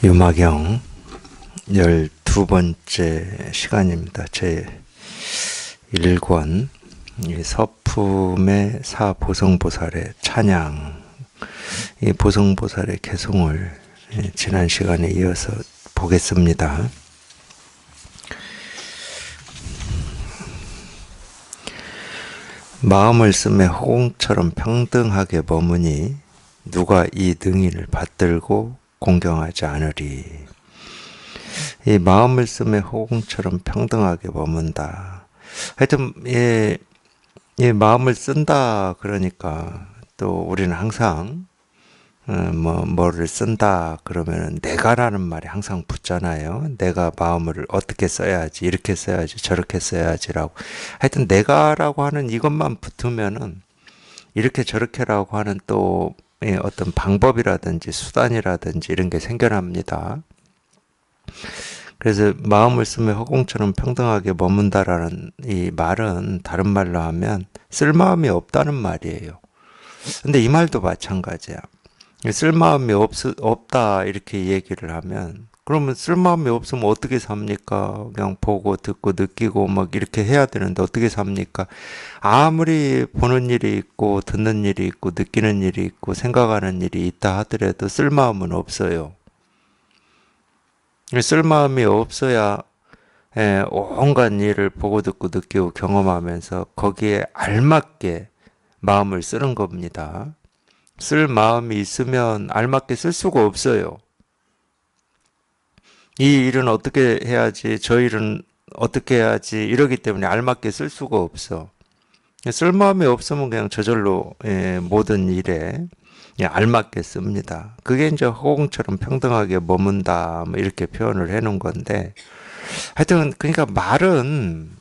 유마경 12번째 시간입니다. 제 1권 서품의 사보성보살의 찬양, 이 보성보살의 개송을 지난 시간에 이어서 보겠습니다. 마음을 쓰매 호공처럼 평등하게 머무니 누가 이 능의를 받들고 공경하지 않으리. 이 마음을 쓰매 호공처럼 평등하게 머문다. 하여튼 이 마음을 쓴다 그러니까 또 우리는 항상 뭐를 쓴다 그러면 내가라는 말이 항상 붙잖아요. 내가 마음을 어떻게 써야지, 이렇게 써야지, 저렇게 써야지라고. 하여튼 내가라고 하는 이것만 붙으면은 이렇게 저렇게라고 하는 또 어떤 방법이라든지 수단이라든지 이런 게 생겨납니다. 그래서 마음을 쓰며 허공처럼 평등하게 머문다라는 이 말은 다른 말로 하면 쓸 마음이 없다는 말이에요. 근데 이 말도 마찬가지야. 쓸 마음이 없다 이렇게 얘기를 하면 그러면 쓸 마음이 없으면 어떻게 삽니까? 그냥 보고 듣고 느끼고 막 이렇게 해야 되는데 어떻게 삽니까? 아무리 보는 일이 있고 듣는 일이 있고 느끼는 일이 있고 생각하는 일이 있다 하더라도 쓸 마음은 없어요. 쓸 마음이 없어야 온갖 일을 보고 듣고 느끼고 경험하면서 거기에 알맞게 마음을 쓰는 겁니다. 쓸 마음이 있으면 알맞게 쓸 수가 없어요. 이 일은 어떻게 해야지, 저 일은 어떻게 해야지 이러기 때문에 알맞게 쓸 수가 없어. 쓸 마음이 없으면 그냥 저절로 모든 일에 알맞게 씁니다. 그게 이제 허공처럼 평등하게 머문다 뭐 이렇게 표현을 해놓은 건데, 하여튼 그러니까 말은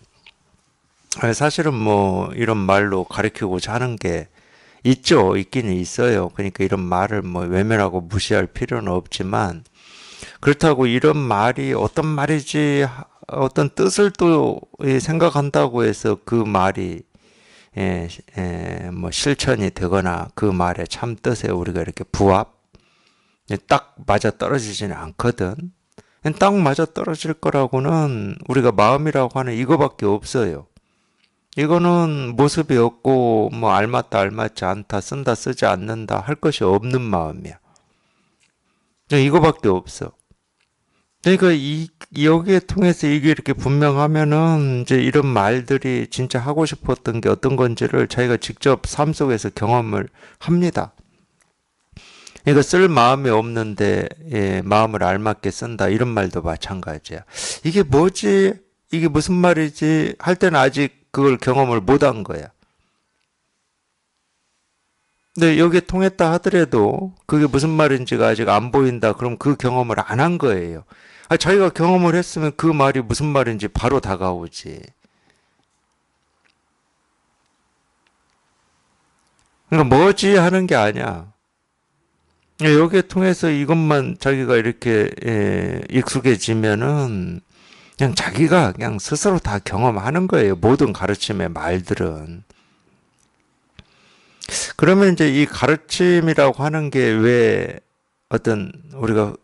사실은 뭐 이런 말로 가르치고자 하는 게 있죠. 있기는 있어요. 그러니까 이런 말을 뭐 외면하고 무시할 필요는 없지만, 그렇다고 이런 말이 어떤 말이지 어떤 뜻을 또 생각한다고 해서 그 말이 뭐 실천이 되거나 그 말의 참 뜻에 우리가 이렇게 딱 맞아 떨어지지는 않거든. 딱 맞아 떨어질 거라고는 우리가 마음이라고 하는 이거밖에 없어요. 이거는 모습이 없고 뭐 알맞다 알맞지 않다 쓴다 쓰지 않는다 할 것이 없는 마음이야. 이거밖에 없어. 그러니까 여기에 통해서 이게 이렇게 분명하면은 이제 이런 말들이 진짜 하고 싶었던 게 어떤 건지를 자기가 직접 삶 속에서 경험을 합니다. 그러니까 쓸 마음이 없는데 마음을 알맞게 쓴다 이런 말도 마찬가지야. 이게 뭐지? 이게 무슨 말이지? 할 때는 아직 그걸 경험을 못 한 거야. 근데 여기에 통했다 하더라도 그게 무슨 말인지가 아직 안 보인다. 그럼 그 경험을 안 한 거예요. 자기가 경험을 했으면 그 말이 무슨 말인지 바로 다가오지. 그러니까 뭐지 하는 게 아니야. 여기에 통해서 이것만 자기가 이렇게 익숙해지면은 그냥 자기가 그냥 스스로 다 경험하는 거예요. 모든 가르침의 말들은. 그러면 이제 이 가르침이라고 하는 게 왜 어떤 우리가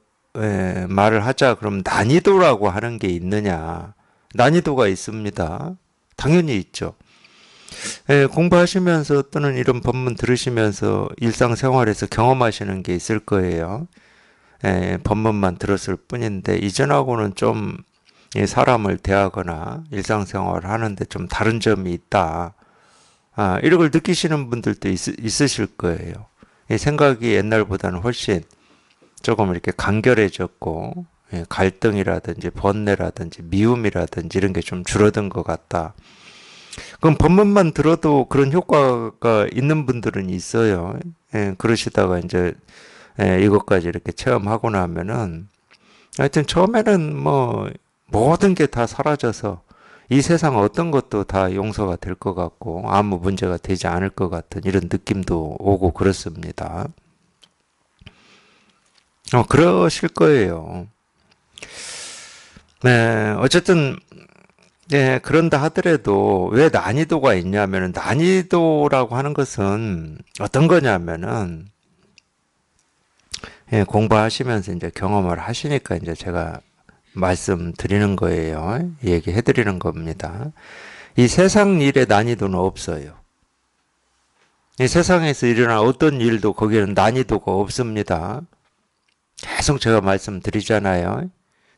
말을 하자 그럼 난이도라고 하는 게 있느냐? 난이도가 있습니다. 당연히 있죠. 공부하시면서 또는 이런 법문 들으시면서 일상생활에서 경험하시는 게 있을 거예요. 법문만 들었을 뿐인데 이전하고는 좀 사람을 대하거나 일상생활을 하는데 좀 다른 점이 있다. 이런 걸 느끼시는 분들도 있으실 거예요. 생각이 옛날보다는 훨씬 조금 이렇게 간결해졌고 갈등이라든지 번뇌라든지 미움이라든지 이런 게 좀 줄어든 것 같다. 그럼 법문만 들어도 그런 효과가 있는 분들은 있어요. 그러시다가 이제 이것까지 이렇게 체험하고 나면은 하여튼 처음에는 뭐 모든 게 다 사라져서 이 세상 어떤 것도 다 용서가 될 것 같고 아무 문제가 되지 않을 것 같은 이런 느낌도 오고 그렇습니다. 그러실 거예요. 네, 어쨌든 그런다 하더라도 왜 난이도가 있냐면은 난이도라고 하는 것은 어떤 거냐면은 예, 공부하시면서 이제 경험을 하시니까 이제 제가 말씀드리는 거예요. 얘기해 드리는 겁니다. 이 세상 일의 난이도는 없어요. 이 세상에서 일어난 어떤 일도 거기에는 난이도가 없습니다. 계속 제가 말씀드리잖아요.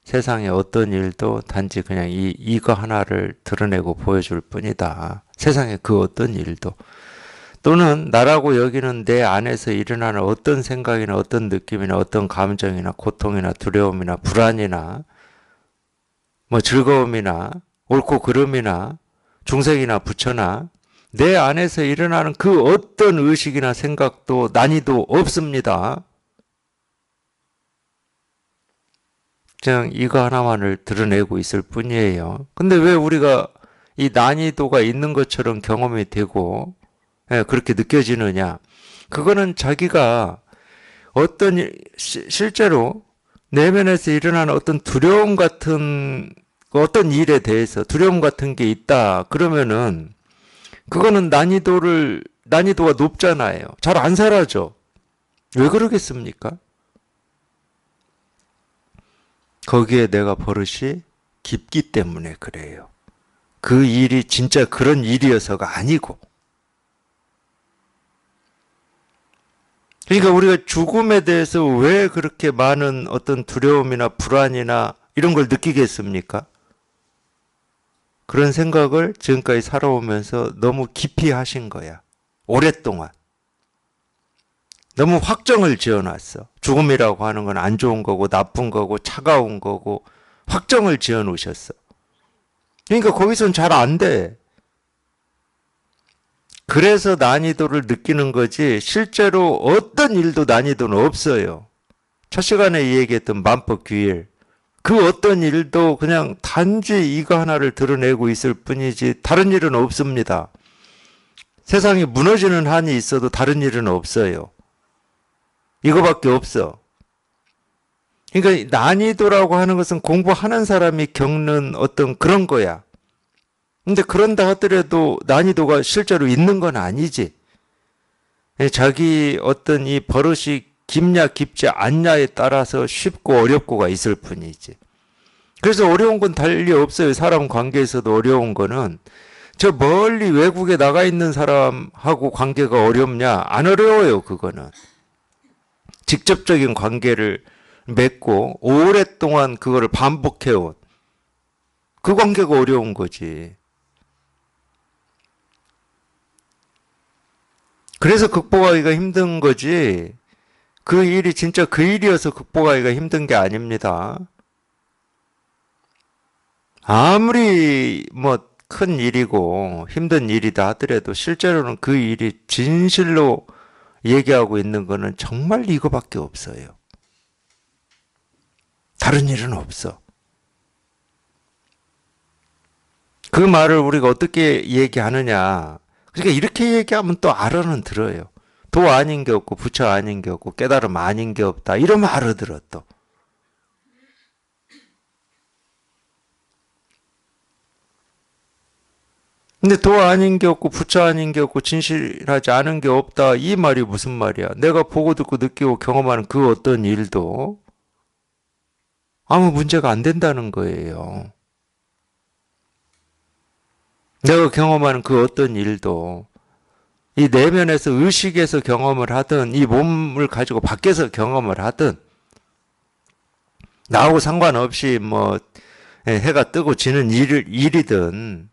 세상의 어떤 일도 단지 그냥 이거 하나를 드러내고 보여줄 뿐이다. 세상의 그 어떤 일도. 또는 나라고 여기는 내 안에서 일어나는 어떤 생각이나 어떤 느낌이나 어떤 감정이나 고통이나 두려움이나 불안이나 뭐 즐거움이나 옳고 그름이나 중생이나 부처나 내 안에서 일어나는 그 어떤 의식이나 생각도 난이도 없습니다. 그냥 이거 하나만을 드러내고 있을 뿐이에요. 근데 왜 우리가 이 난이도가 있는 것처럼 경험이 되고 그렇게 느껴지느냐? 그거는 자기가 어떤 실제로 내면에서 일어나는 어떤 두려움 같은 어떤 일에 대해서 두려움 같은 게 있다. 그러면은 그거는 난이도가 높잖아요. 잘 안 사라져. 왜 그러겠습니까? 거기에 내가 버릇이 깊기 때문에 그래요. 그 일이 진짜 그런 일이어서가 아니고. 그러니까 우리가 죽음에 대해서 왜 그렇게 많은 어떤 두려움이나 불안이나 이런 걸 느끼겠습니까? 그런 생각을 지금까지 살아오면서 너무 깊이 하신 거야. 오랫동안. 너무 확정을 지어놨어. 죽음이라고 하는 건 안 좋은 거고 나쁜 거고 차가운 거고 확정을 지어놓으셨어. 그러니까 거기선 잘 안 돼. 그래서 난이도를 느끼는 거지 실제로 어떤 일도 난이도는 없어요. 첫 시간에 얘기했던 만법규일. 그 어떤 일도 그냥 단지 이거 하나를 드러내고 있을 뿐이지 다른 일은 없습니다. 세상이 무너지는 한이 있어도 다른 일은 없어요. 이거밖에 없어. 그러니까 난이도라고 하는 것은 공부하는 사람이 겪는 어떤 그런 거야. 근데 그런다 하더라도 난이도가 실제로 있는 건 아니지. 자기 어떤 이 버릇이 깊냐 깊지 않냐에 따라서 쉽고 어렵고가 있을 뿐이지. 그래서 어려운 건 달리 없어요. 사람 관계에서도 어려운 거는 저 멀리 외국에 나가 있는 사람하고 관계가 어렵냐? 안 어려워요, 그거는. 직접적인 관계를 맺고 오랫동안 그거를 반복해온 그 관계가 어려운 거지. 그래서 극복하기가 힘든 거지. 그 일이 진짜 그 일이어서 극복하기가 힘든 게 아닙니다. 아무리 뭐 큰 일이고 힘든 일이다 하더라도 실제로는 그 일이 진실로 얘기하고 있는 거는 정말 이거밖에 없어요. 다른 일은 없어. 그 말을 우리가 어떻게 얘기하느냐. 그러니까 이렇게 얘기하면 또 알아는 들어요. 도 아닌 게 없고 부처 아닌 게 없고 깨달음 아닌 게 없다. 이러면 알아들어 또. 근데 도 아닌 게 없고 부처 아닌 게 없고 진실하지 않은 게 없다. 이 말이 무슨 말이야? 내가 보고 듣고 느끼고 경험하는 그 어떤 일도 아무 문제가 안 된다는 거예요. 내가 경험하는 그 어떤 일도 이 내면에서 의식에서 경험을 하든 이 몸을 가지고 밖에서 경험을 하든 나하고 상관없이 뭐 해가 뜨고 지는 일이든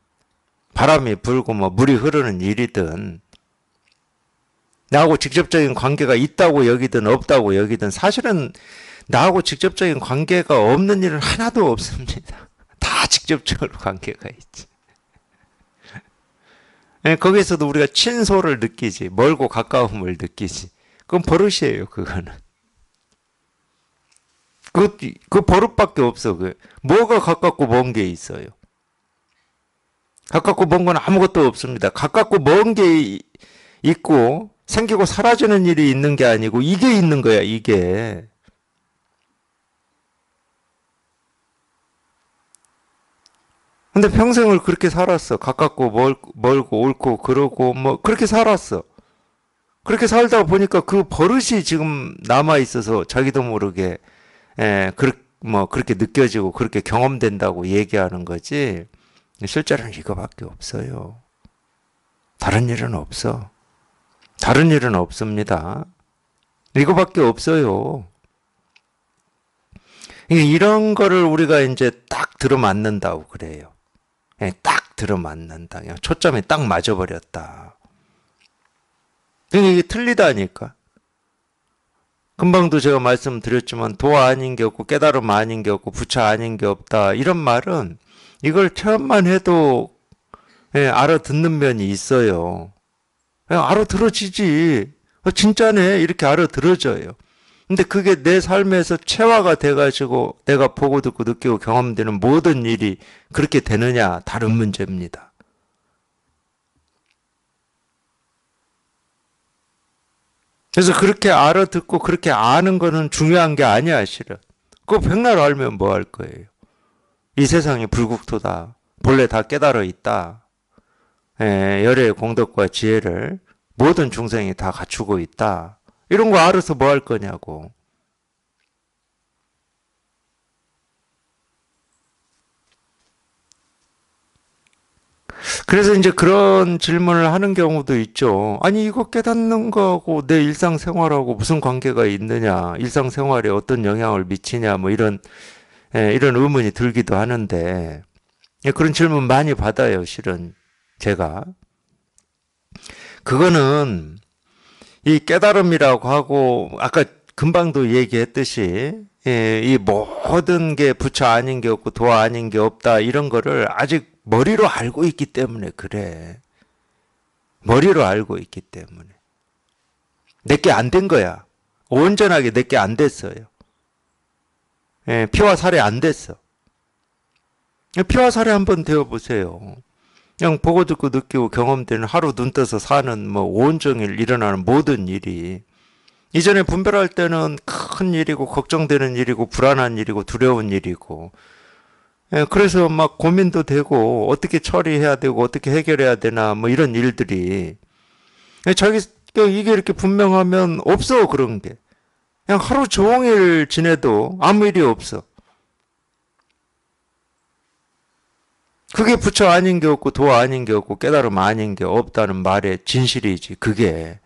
바람이 불고 뭐 물이 흐르는 일이든 나하고 직접적인 관계가 있다고 여기든 없다고 여기든 사실은 나하고 직접적인 관계가 없는 일은 하나도 없습니다. 다 직접적으로 관계가 있지. 거기서도 우리가 친소를 느끼지 멀고 가까움을 느끼지. 그건 버릇이에요. 그거는. 그 버릇밖에 없어. 뭐가 가깝고 먼 게 있어요. 가깝고 먼 건 아무것도 없습니다. 가깝고 먼 게 있고 생기고 사라지는 일이 있는 게 아니고 이게 있는 거야, 이게. 근데 평생을 그렇게 살았어. 가깝고 멀고 옳고 그러고 뭐 그렇게 살았어. 그렇게 살다 보니까 그 버릇이 지금 남아 있어서 자기도 모르게 그렇게 느껴지고 그렇게 경험된다고 얘기하는 거지. 실제로는 이거밖에 없어요. 다른 일은 없어. 다른 일은 없습니다. 이거밖에 없어요. 이런 거를 우리가 이제 딱 들어맞는다고 그래요. 딱 들어맞는다. 그냥 초점이 딱 맞아버렸다. 이게 틀리다니까. 금방도 제가 말씀드렸지만 도 아닌 게 없고 깨달음 아닌 게 없고 부처 아닌 게 없다. 이런 말은 이걸 체험만 해도 알아듣는 면이 있어요. 알아들어지지. 진짜네. 이렇게 알아들어져요. 근데 그게 내 삶에서 체화가 돼가지고 내가 보고 듣고 느끼고 경험되는 모든 일이 그렇게 되느냐, 다른 문제입니다. 그래서 그렇게 알아듣고 그렇게 아는 거는 중요한 게 아니야, 실은. 그거 백날 알면 뭐 할 거예요? 이 세상이 불국토다. 본래 다 깨달아 있다. 열의 공덕과 지혜를 모든 중생이 다 갖추고 있다. 이런 거 알아서 뭐 할 거냐고. 그래서 이제 그런 질문을 하는 경우도 있죠. 아니, 이거 깨닫는 거하고 내 일상생활하고 무슨 관계가 있느냐, 일상생활에 어떤 영향을 미치냐, 뭐 이런 의문이 들기도 하는데, 그런 질문 많이 받아요, 실은 제가. 그거는 이 깨달음이라고 하고, 아까 금방도 얘기했듯이, 이 모든 게 부처 아닌 게 없고 도 아닌 게 없다, 이런 거를 아직 머리로 알고 있기 때문에 그래. 머리로 알고 있기 때문에. 내게 안 된 거야. 온전하게 내게 안 됐어요. 피와 살이 안 됐어. 피와 살이 한번 되어보세요. 그냥 보고 듣고 느끼고 경험되는 하루 눈 떠서 사는 뭐 온종일 일어나는 모든 일이 이전에 분별할 때는 큰 일이고 걱정되는 일이고 불안한 일이고 두려운 일이고 그래서 막 고민도 되고 어떻게 처리해야 되고 어떻게 해결해야 되나 뭐 이런 일들이 자기가 이게 이렇게 분명하면 없어 그런 게. 그냥 하루 종일 지내도 아무 일이 없어. 그게 부처 아닌 게 없고 도 아닌 게 없고 깨달음 아닌 게 없다는 말의 진실이지 그게.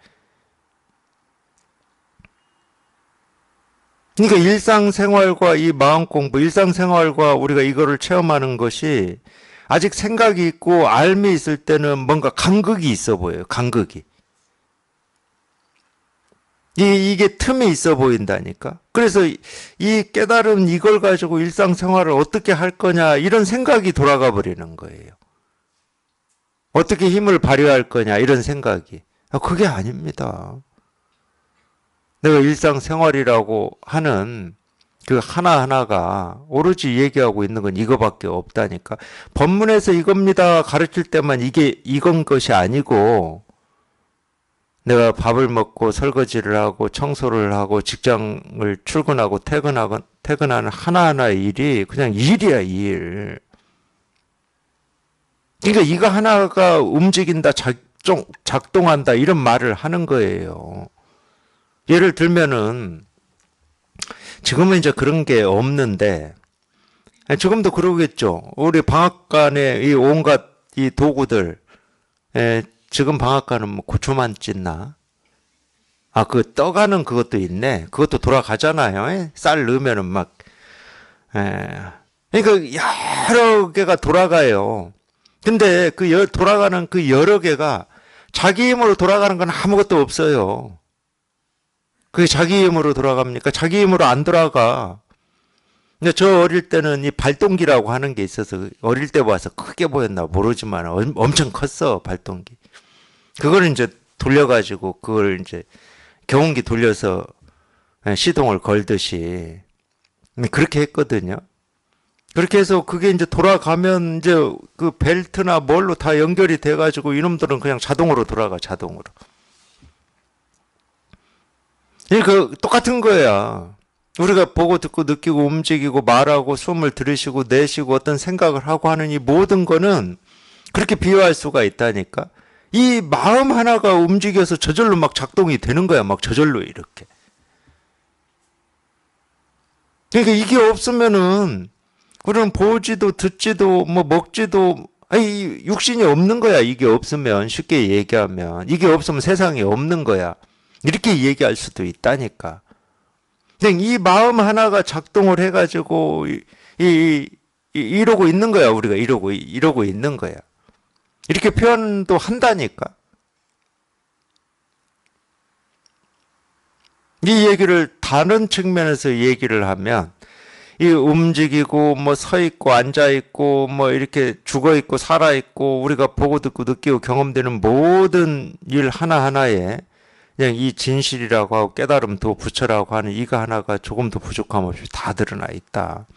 그러니까 일상생활과 이 마음 공부, 일상생활과 우리가 이거를 체험하는 것이 아직 생각이 있고 알미 있을 때는 뭔가 간극이 있어 보여요. 간극이. 이게 틈이 있어 보인다니까. 그래서 이 깨달음 이걸 가지고 일상생활을 어떻게 할 거냐 이런 생각이 돌아가 버리는 거예요. 어떻게 힘을 발휘할 거냐 이런 생각이. 그게 아닙니다. 내가 일상생활이라고 하는 그 하나하나가 오로지 얘기하고 있는 건 이거밖에 없다니까. 법문에서 이겁니다 가르칠 때만 이게 이건 것이 아니고 내가 밥을 먹고 설거지를 하고 청소를 하고 직장을 출근하고 퇴근하는 하나하나의 일이 그냥 일이야, 일. 그러니까 이거 하나가 움직인다, 작동한다 이런 말을 하는 거예요. 예를 들면은 지금은 이제 그런 게 없는데 지금도 그러겠죠. 우리 방앗간에 이 온갖 이 도구들 지금 방앗간은 뭐 고추만 찢나? 그 떠가는 그것도 있네. 그것도 돌아가잖아요. 쌀 넣으면은 막 그러니까 여러 개가 돌아가요. 근데 돌아가는 그 여러 개가 자기 힘으로 돌아가는 건 아무것도 없어요. 그게 자기 힘으로 돌아갑니까? 자기 힘으로 안 돌아가. 근데 저 어릴 때는 이 발동기라고 하는 게 있어서 어릴 때 봐서 크게 보였나 모르지만 엄청 컸어, 발동기. 그걸 이제 돌려가지고 그걸 이제 경운기 돌려서 시동을 걸듯이 그렇게 했거든요. 그렇게 해서 그게 이제 돌아가면 이제 그 벨트나 뭘로 다 연결이 돼가지고 이놈들은 그냥 자동으로 돌아가, 자동으로. 그 똑같은 거야. 우리가 보고 듣고 느끼고 움직이고 말하고 숨을 들이쉬고 내쉬고 어떤 생각을 하고 하는 이 모든 거는 그렇게 비유할 수가 있다니까. 이 마음 하나가 움직여서 저절로 막 작동이 되는 거야. 막 저절로 이렇게. 그러니까 이게 없으면은 우리는 보지도 듣지도 뭐 먹지도 아니 육신이 없는 거야. 이게 없으면 쉽게 얘기하면 이게 없으면 세상이 없는 거야. 이렇게 얘기할 수도 있다니까. 그냥 이 마음 하나가 작동을 해가지고 이러고 있는 거야. 우리가 이러고 있는 거야. 이렇게 표현도 한다니까. 이 얘기를 다른 측면에서 얘기를 하면 이 움직이고 뭐 서 있고 앉아 있고 뭐 이렇게 죽어 있고 살아 있고 우리가 보고 듣고 느끼고 경험되는 모든 일 하나하나에 그냥 이 진실이라고 하고 깨달음 도 부처라고 하는 이거 하나가 조금 더 부족함 없이 다 드러나 있다.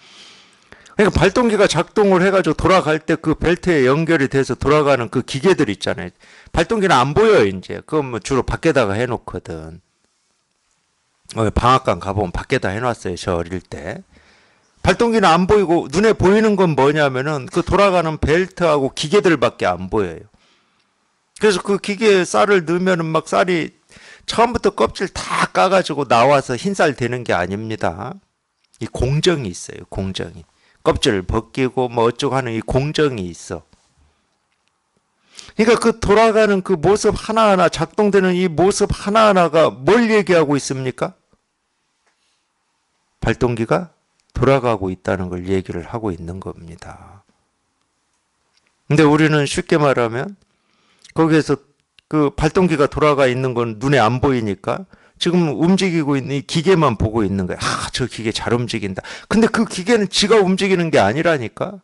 그러니까 발동기가 작동을 해가지고 돌아갈 때 그 벨트에 연결이 돼서 돌아가는 그 기계들 있잖아요. 발동기는 안 보여 이제. 그건 뭐 주로 밖에다가 해놓거든. 방앗간 가보면 밖에다 해놨어요. 저 어릴 때. 발동기는 안 보이고 눈에 보이는 건 뭐냐면은 그 돌아가는 벨트하고 기계들밖에 안 보여요. 그래서 그 기계에 쌀을 넣으면은 막 쌀이 처음부터 껍질 다 까가지고 나와서 흰쌀 되는 게 아닙니다. 이 공정이 있어요. 공정이. 껍질을 벗기고 뭐 어쩌고 하는 이 공정이 있어. 그러니까 그 돌아가는 그 모습 하나하나 작동되는 이 모습 하나하나가 뭘 얘기하고 있습니까? 발동기가 돌아가고 있다는 걸 얘기를 하고 있는 겁니다. 근데 우리는 쉽게 말하면 거기에서 그 발동기가 돌아가 있는 건 눈에 안 보이니까 지금 움직이고 있는 이 기계만 보고 있는 거야. 아, 저 기계 잘 움직인다. 근데 그 기계는 지가 움직이는 게 아니라니까.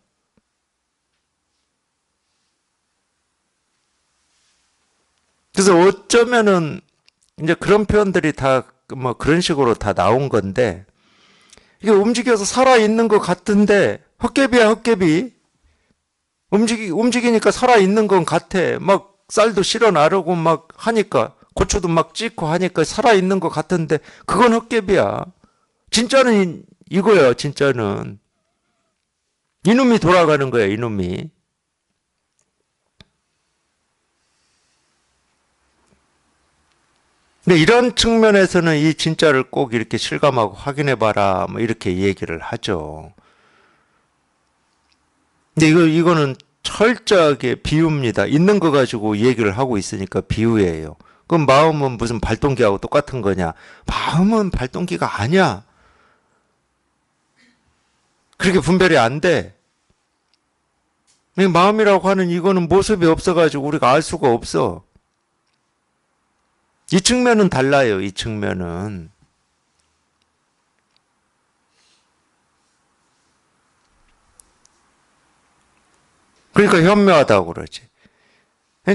그래서 어쩌면은 이제 그런 표현들이 다 뭐 그런 식으로 다 나온 건데 이게 움직여서 살아있는 것 같은데 헛개비야 헛개비. 움직이니까 살아있는 건 같아. 막 쌀도 실어 나르고 막 하니까 고추도 막 찢고 하니까 살아있는 것 같은데 그건 헛개비야. 진짜는 이거야. 진짜는 이놈이 돌아가는 거야. 이놈이. 근데 이런 측면에서는 이 진짜를 꼭 이렇게 실감하고 확인해봐라. 뭐 이렇게 얘기를 하죠. 근데 이거는 철저하게 비유입니다. 있는 거 가지고 얘기를 하고 있으니까 비유예요. 그럼 마음은 무슨 발동기하고 똑같은 거냐? 마음은 발동기가 아니야. 그렇게 분별이 안 돼. 마음이라고 하는 이거는 모습이 없어가지고 우리가 알 수가 없어. 이 측면은 달라요. 이 측면은. 그러니까 현묘하다고 그러지.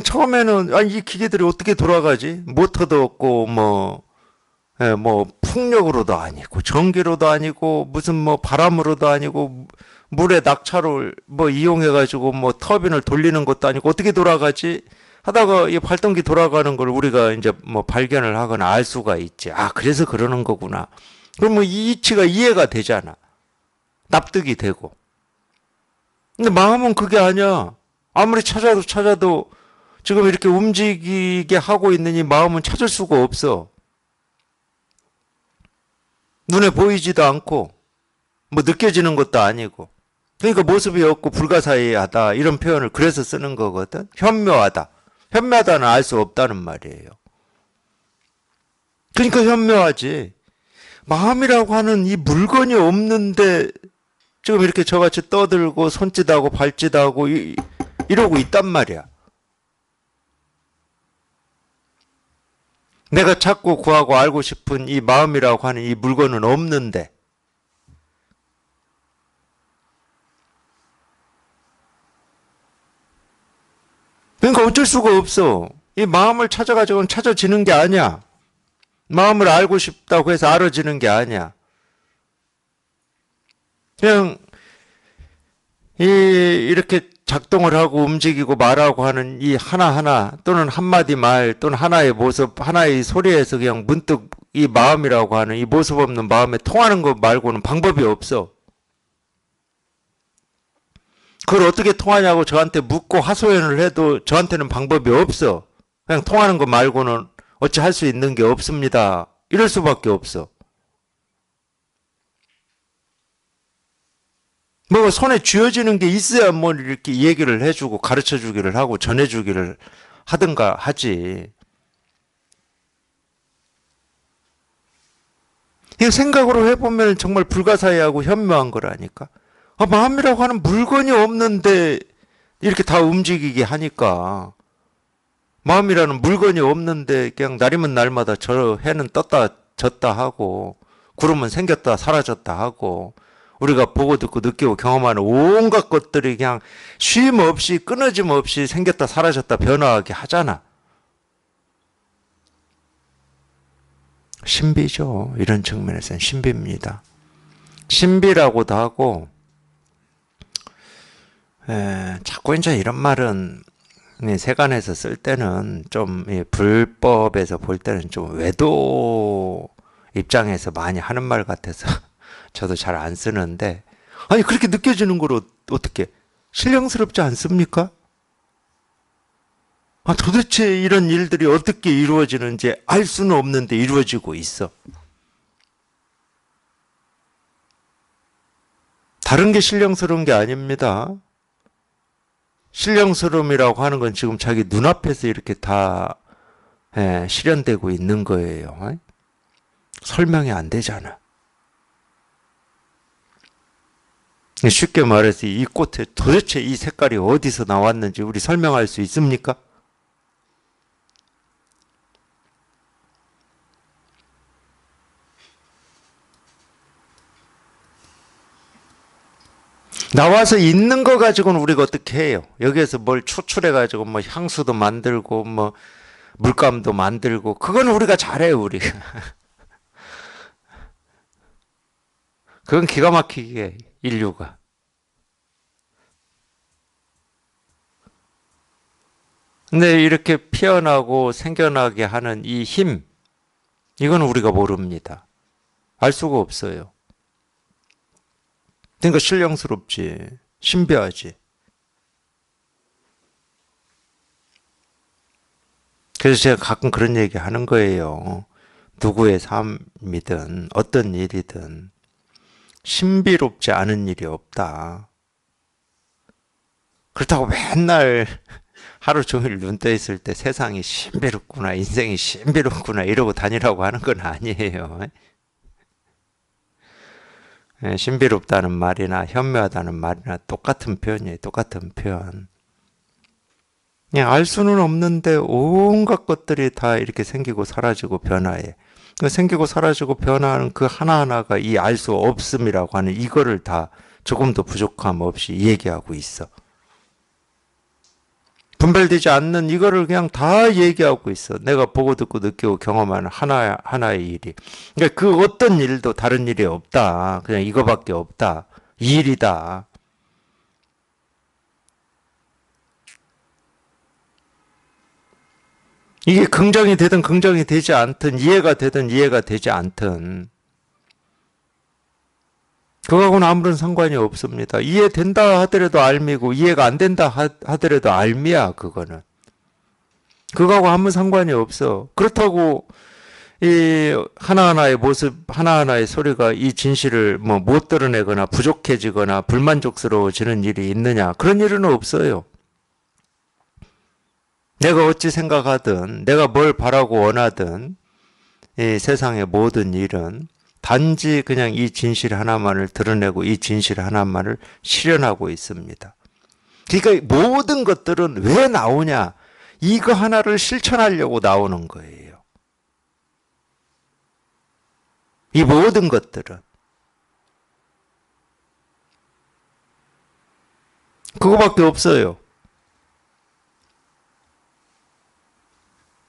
처음에는 이 기계들이 어떻게 돌아가지? 모터도 없고 뭐 풍력으로도 아니고 전기로도 아니고 무슨 뭐 바람으로도 아니고 물의 낙차를 뭐 이용해 가지고 뭐 터빈을 돌리는 것도 아니고 어떻게 돌아가지? 하다가 이 발동기 돌아가는 걸 우리가 이제 뭐 발견을 하거나 알 수가 있지. 아, 그래서 그러는 거구나. 그러면 이 이치가 이해가 되잖아. 납득이 되고. 근데 마음은 그게 아니야. 아무리 찾아도 지금 이렇게 움직이게 하고 있는 이 마음은 찾을 수가 없어. 눈에 보이지도 않고 뭐 느껴지는 것도 아니고. 그러니까 모습이 없고 불가사의하다 이런 표현을 그래서 쓰는 거거든. 현묘하다. 현묘하다는 알 수 없다는 말이에요. 그러니까 현묘하지. 마음이라고 하는 이 물건이 없는데 지금 이렇게 저같이 떠들고 손짓하고 발짓하고 이러고 있단 말이야. 내가 찾고 구하고 알고 싶은 이 마음이라고 하는 이 물건은 없는데 그러니까 어쩔 수가 없어. 이 마음을 찾아가지고는 찾아지는 게 아니야. 마음을 알고 싶다고 해서 알아지는 게 아니야. 그냥 이렇게 작동을 하고 움직이고 말하고 하는 이 하나하나 또는 한마디 말 또는 하나의 모습 하나의 소리에서 그냥 문득 이 마음이라고 하는 이 모습 없는 마음에 통하는 것 말고는 방법이 없어. 그걸 어떻게 통하냐고 저한테 묻고 하소연을 해도 저한테는 방법이 없어. 그냥 통하는 거 말고는 어찌 할 수 있는 게 없습니다. 이럴 수밖에 없어. 뭐 손에 쥐어지는 게 있어야 뭐 이렇게 얘기를 해주고 가르쳐 주기를 하고 전해주기를 하든가 하지. 이거 생각으로 해보면 정말 불가사의하고 현묘한 거라니까. 마음이라고 하는 물건이 없는데 이렇게 다 움직이게 하니까. 마음이라는 물건이 없는데 그냥 날이면 날마다 저 해는 떴다 졌다 하고 구름은 생겼다 사라졌다 하고 우리가 보고 듣고 느끼고 경험하는 온갖 것들이 그냥 쉼 없이 끊어짐 없이 생겼다 사라졌다 변화하게 하잖아. 신비죠. 이런 측면에서는 신비입니다. 신비라고도 하고 자꾸 이제 이런 말은 세간에서 쓸 때는 좀 불법에서 볼 때는 좀 외도 입장에서 많이 하는 말 같아서 저도 잘 안 쓰는데 아니 그렇게 느껴지는 걸 어떻게 신령스럽지 않습니까? 도대체 이런 일들이 어떻게 이루어지는지 알 수는 없는데 이루어지고 있어. 다른 게 신령스러운 게 아닙니다. 신령스러움이라고 하는 건 지금 자기 눈앞에서 이렇게 다 실현되고 있는 거예요. 설명이 안 되잖아. 쉽게 말해서 이 꽃에 도대체 이 색깔이 어디서 나왔는지 우리 설명할 수 있습니까? 나와서 있는 거 가지고는 우리가 어떻게 해요? 여기에서 뭘 추출해 가지고 뭐 향수도 만들고 뭐 물감도 만들고 그건 우리가 잘해요, 우리가. 그건 기가 막히게 인류가. 근데 이렇게 피어나고 생겨나게 하는 이 힘, 이건 우리가 모릅니다. 알 수가 없어요. 그러니까 신령스럽지, 신비하지. 그래서 제가 가끔 그런 얘기 하는 거예요. 누구의 삶이든 어떤 일이든 신비롭지 않은 일이 없다. 그렇다고 맨날 하루 종일 눈 떠 있을 때 세상이 신비롭구나, 인생이 신비롭구나 이러고 다니라고 하는 건 아니에요. 신비롭다는 말이나 현묘하다는 말이나 똑같은 표현이에요. 똑같은 표현. 그냥 알 수는 없는데 온갖 것들이 다 이렇게 생기고 사라지고 변화해. 생기고 사라지고 변화하는 그 하나하나가 이 알 수 없음이라고 하는 이거를 다 조금도 부족함 없이 얘기하고 있어. 분별되지 않는 이거를 그냥 다 얘기하고 있어. 내가 보고 듣고 느끼고 경험하는 하나의 일이. 그러니까 그 어떤 일도 다른 일이 없다. 그냥 이거밖에 없다. 이 일이다. 이게 긍정이 되든 긍정이 되지 않든 이해가 되든 이해가 되지 않든 그거하고는 아무런 상관이 없습니다. 이해된다 하더라도 알미고 이해가 안 된다 하더라도 알미야 그거는. 그거하고 아무 상관이 없어. 그렇다고 이 하나하나의 모습, 하나하나의 소리가 이 진실을 뭐 못 드러내거나 부족해지거나 불만족스러워지는 일이 있느냐? 그런 일은 없어요. 내가 어찌 생각하든, 내가 뭘 바라고 원하든, 이 세상의 모든 일은 단지 그냥 이 진실 하나만을 드러내고 이 진실 하나만을 실현하고 있습니다. 그러니까 모든 것들은 왜 나오냐? 이거 하나를 실천하려고 나오는 거예요. 이 모든 것들은. 그거밖에 없어요.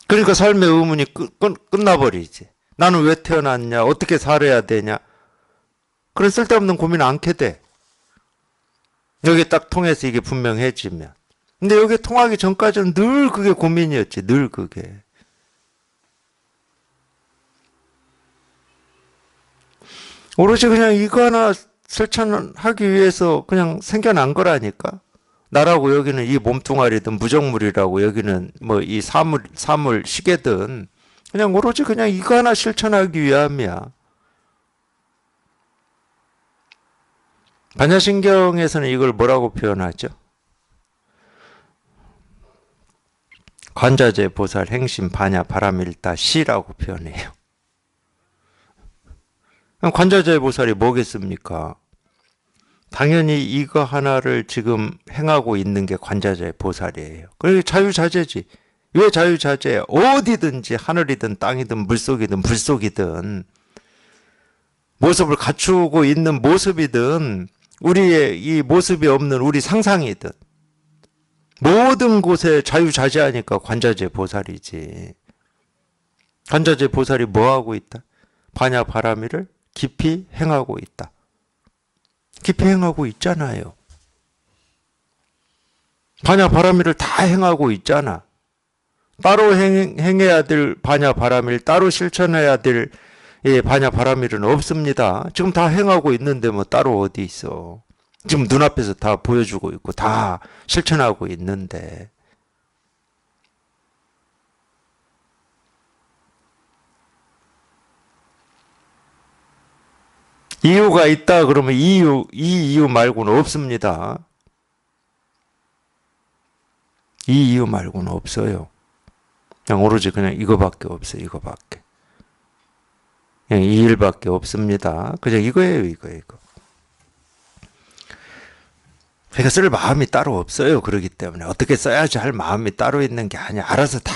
그러니까 삶의 의문이 끝나버리지. 나는 왜 태어났냐? 어떻게 살아야 되냐? 그런 쓸데없는 고민 않게 돼. 여기 딱 통해서 이게 분명해지면. 근데 여기 통하기 전까지는 늘 그게 고민이었지. 늘 그게. 오로지 그냥 이거 하나 실천하기 위해서 그냥 생겨난 거라니까. 나라고 여기는 이 몸뚱아리든 무정물이라고 여기는 뭐 이 사물 시계든 그냥 오로지 그냥 이거 하나 실천하기 위함이야. 반야신경에서는 이걸 뭐라고 표현하죠? 관자재 보살 행심 반야 바람일다 시라고 표현해요. 관자재 보살이 뭐겠습니까? 당연히 이거 하나를 지금 행하고 있는 게 관자재 보살이에요. 그게 자유자재지. 왜 자유자재야? 어디든지 하늘이든 땅이든 물속이든 불속이든 모습을 갖추고 있는 모습이든 우리의 이 모습이 없는 우리 상상이든 모든 곳에 자유자재하니까 관자재 보살이지. 관자재 보살이 뭐하고 있다? 반야 바라미를 깊이 행하고 있다. 깊이 행하고 있잖아요. 반야 바라미를 다 행하고 있잖아. 따로 행해야 될 반야 바라미를 따로 실천해야 될 반야 바라미는 없습니다. 지금 다 행하고 있는데 뭐 따로 어디 있어. 지금 눈앞에서 다 보여주고 있고 다 실천하고 있는데. 이유가 있다 그러면 이 이유 말고는 없습니다. 이 이유 말고는 없어요. 그냥 오로지 그냥 이거밖에 없어요. 이거밖에. 그냥 이 일밖에 없습니다. 그냥 이거예요. 이거. 그러니까 쓸 마음이 따로 없어요. 그렇기 때문에 어떻게 써야지 할 마음이 따로 있는 게 아니야. 알아서 다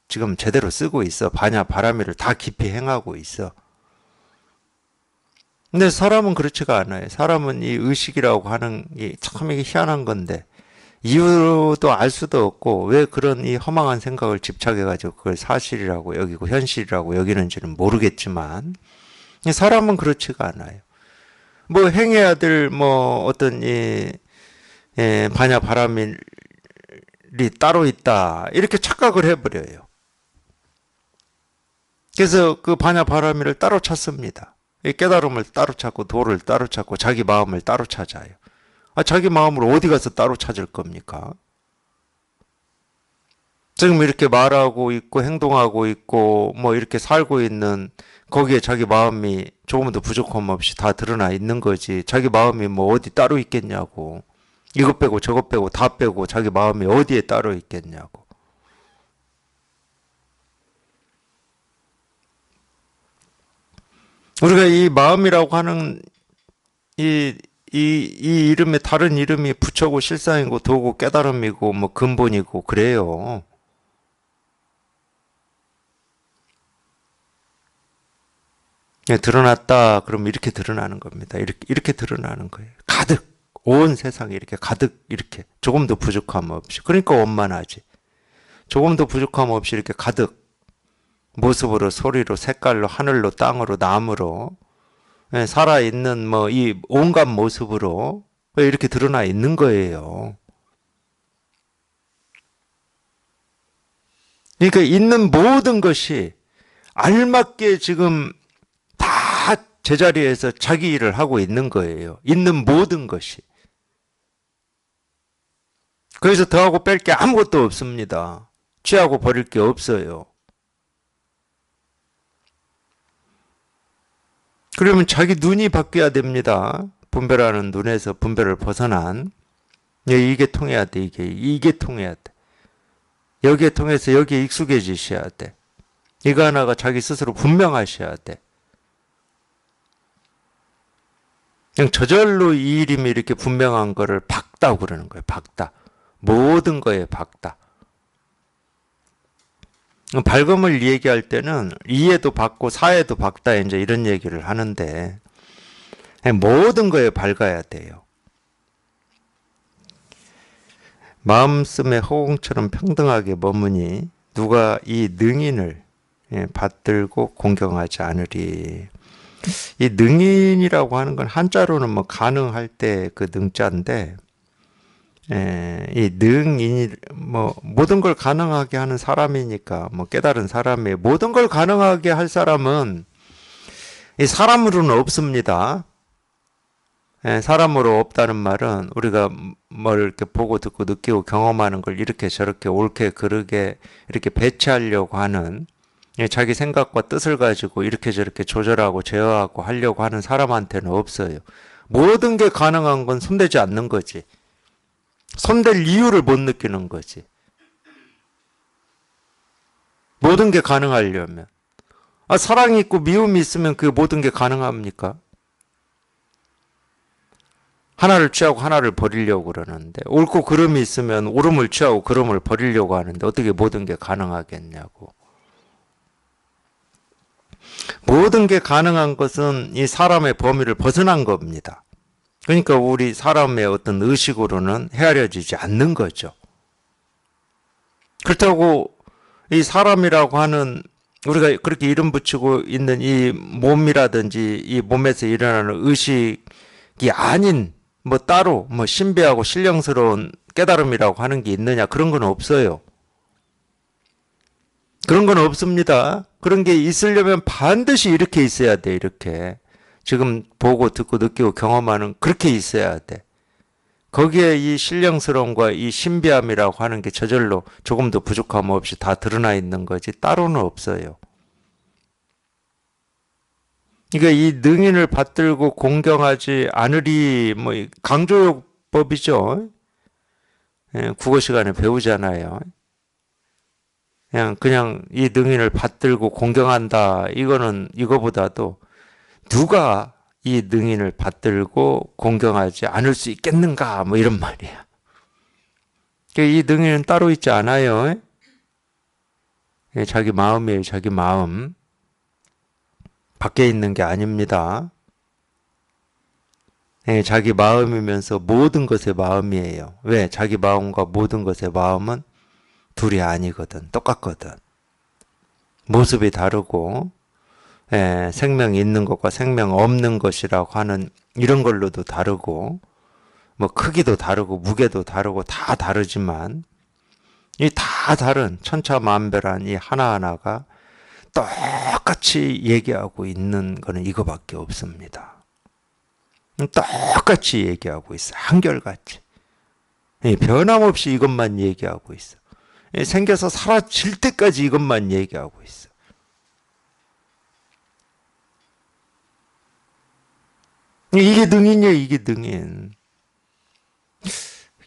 지금 제대로 쓰고 있어. 반야 바라미를 다 깊이 행하고 있어. 근데 사람은 그렇지가 않아요. 사람은 이 의식이라고 하는 게 참 이게 희한한 건데 이유도 알 수도 없고 왜 그런 이 허망한 생각을 집착해가지고 그걸 사실이라고 여기고 현실이라고 여기는지는 모르겠지만 사람은 그렇지가 않아요. 뭐 행해야 될 뭐 어떤 반야 바라밀이 따로 있다 이렇게 착각을 해버려요. 그래서 그 반야 바라밀을 따로 찾습니다. 깨달음을 따로 찾고 도를 따로 찾고 자기 마음을 따로 찾아요. 자기 마음을 어디 가서 따로 찾을 겁니까? 지금 이렇게 말하고 있고 행동하고 있고 뭐 이렇게 살고 있는 거기에 자기 마음이 조금도 부족함 없이 다 드러나 있는 거지. 자기 마음이 뭐 어디 따로 있겠냐고. 이것 빼고 저것 빼고 다 빼고 자기 마음이 어디에 따로 있겠냐고. 우리가 이 마음이라고 하는 이 이름에 다른 이름이 부처고 실상이고 도고 깨달음이고 뭐 근본이고 그래요. 드러났다 그러면 이렇게 드러나는 겁니다. 이렇게 드러나는 거예요. 가득 온 세상에 이렇게 가득 이렇게 조금도 부족함 없이. 그러니까 원만하지. 조금도 부족함 없이 이렇게 가득 모습으로 소리로 색깔로 하늘로 땅으로 나무로 살아있는 뭐 이 온갖 모습으로 이렇게 드러나 있는 거예요. 그러니까 있는 모든 것이 알맞게 지금 다 제자리에서 자기 일을 하고 있는 거예요. 있는 모든 것이. 거기서 더하고 뺄 게 아무것도 없습니다. 취하고 버릴 게 없어요. 그러면 자기 눈이 바뀌어야 됩니다. 분별하는 눈에서 분별을 벗어난. 이게 통해야 돼. 이게 통해야 돼. 여기에 통해서 여기에 익숙해지셔야 돼. 이거 하나가 자기 스스로 분명하셔야 돼. 그냥 저절로 이 이름이 이렇게 분명한 거를 박다고 그러는 거예요. 박다. 모든 거에 박다. 밝음을 얘기할 때는 이에도 박고 사에도 박다 이제 이런 얘기를 하는데 모든 거에 밝아야 돼요. 마음씀의 허공처럼 평등하게 머무니 누가 이 능인을 받들고 공경하지 않으리. 이 능인이라고 하는 건 한자로는 뭐 가능할 때 그 능자인데 이 능인이 뭐 모든 걸 가능하게 하는 사람이니까 뭐 깨달은 사람이 모든 걸 가능하게 할 사람은 이 사람으로는 없습니다. 사람으로 없다는 말은 우리가 뭘 이렇게 보고 듣고 느끼고 경험하는 걸 이렇게 저렇게 옳게 그르게 이렇게 배치하려고 하는 자기 생각과 뜻을 가지고 이렇게 저렇게 조절하고 제어하고 하려고 하는 사람한테는 없어요. 모든 게 가능한 건 손대지 않는 거지. 손댈 이유를 못 느끼는 거지. 모든 게 가능하려면. 사랑이 있고 미움이 있으면 그 모든 게 가능합니까? 하나를 취하고 하나를 버리려고 그러는데, 옳고 그름이 있으면 옳음을 취하고 그름을 버리려고 하는데 어떻게 모든 게 가능하겠냐고. 모든 게 가능한 것은 이 사람의 범위를 벗어난 겁니다. 그러니까 우리 사람의 어떤 의식으로는 헤아려지지 않는 거죠. 그렇다고 이 사람이라고 하는 우리가 그렇게 이름 붙이고 있는 이 몸이라든지 이 몸에서 일어나는 의식이 아닌 뭐 따로 뭐 신비하고 신령스러운 깨달음이라고 하는 게 있느냐, 그런 건 없어요. 그런 건 없습니다. 그런 게 있으려면 반드시 이렇게 있어야 돼. 이렇게 지금 보고 듣고 느끼고 경험하는, 그렇게 있어야 돼. 거기에 이 신령스러움과 이 신비함이라고 하는 게 저절로 조금도 부족함 없이 다 드러나 있는 거지 따로는 없어요. 그러니까 이 능인을 받들고 공경하지 않으리, 뭐 강조법이죠. 국어 시간에 배우잖아요. 그냥 이 능인을 받들고 공경한다. 이거는 이거보다도 누가 이 능인을 받들고 공경하지 않을 수 있겠는가? 뭐 이런 말이야. 그러니까 이 능인은 따로 있지 않아요. 자기 마음이에요. 자기 마음. 밖에 있는 게 아닙니다. 자기 마음이면서 모든 것의 마음이에요. 왜? 자기 마음과 모든 것의 마음은 둘이 아니거든. 똑같거든. 모습이 다르고 생명이 있는 것과 생명 없는 것이라고 하는 이런 걸로도 다르고 뭐 크기도 다르고 무게도 다르고 다 다르지만 이 다 다른 천차만별한 이 하나하나가 똑같이 얘기하고 있는 거는 이거밖에 없습니다. 똑같이 얘기하고 있어. 한결같이. 변함없이 이것만 얘기하고 있어. 생겨서 사라질 때까지 이것만 얘기하고 있어. 이게 능인이야, 이게 능인.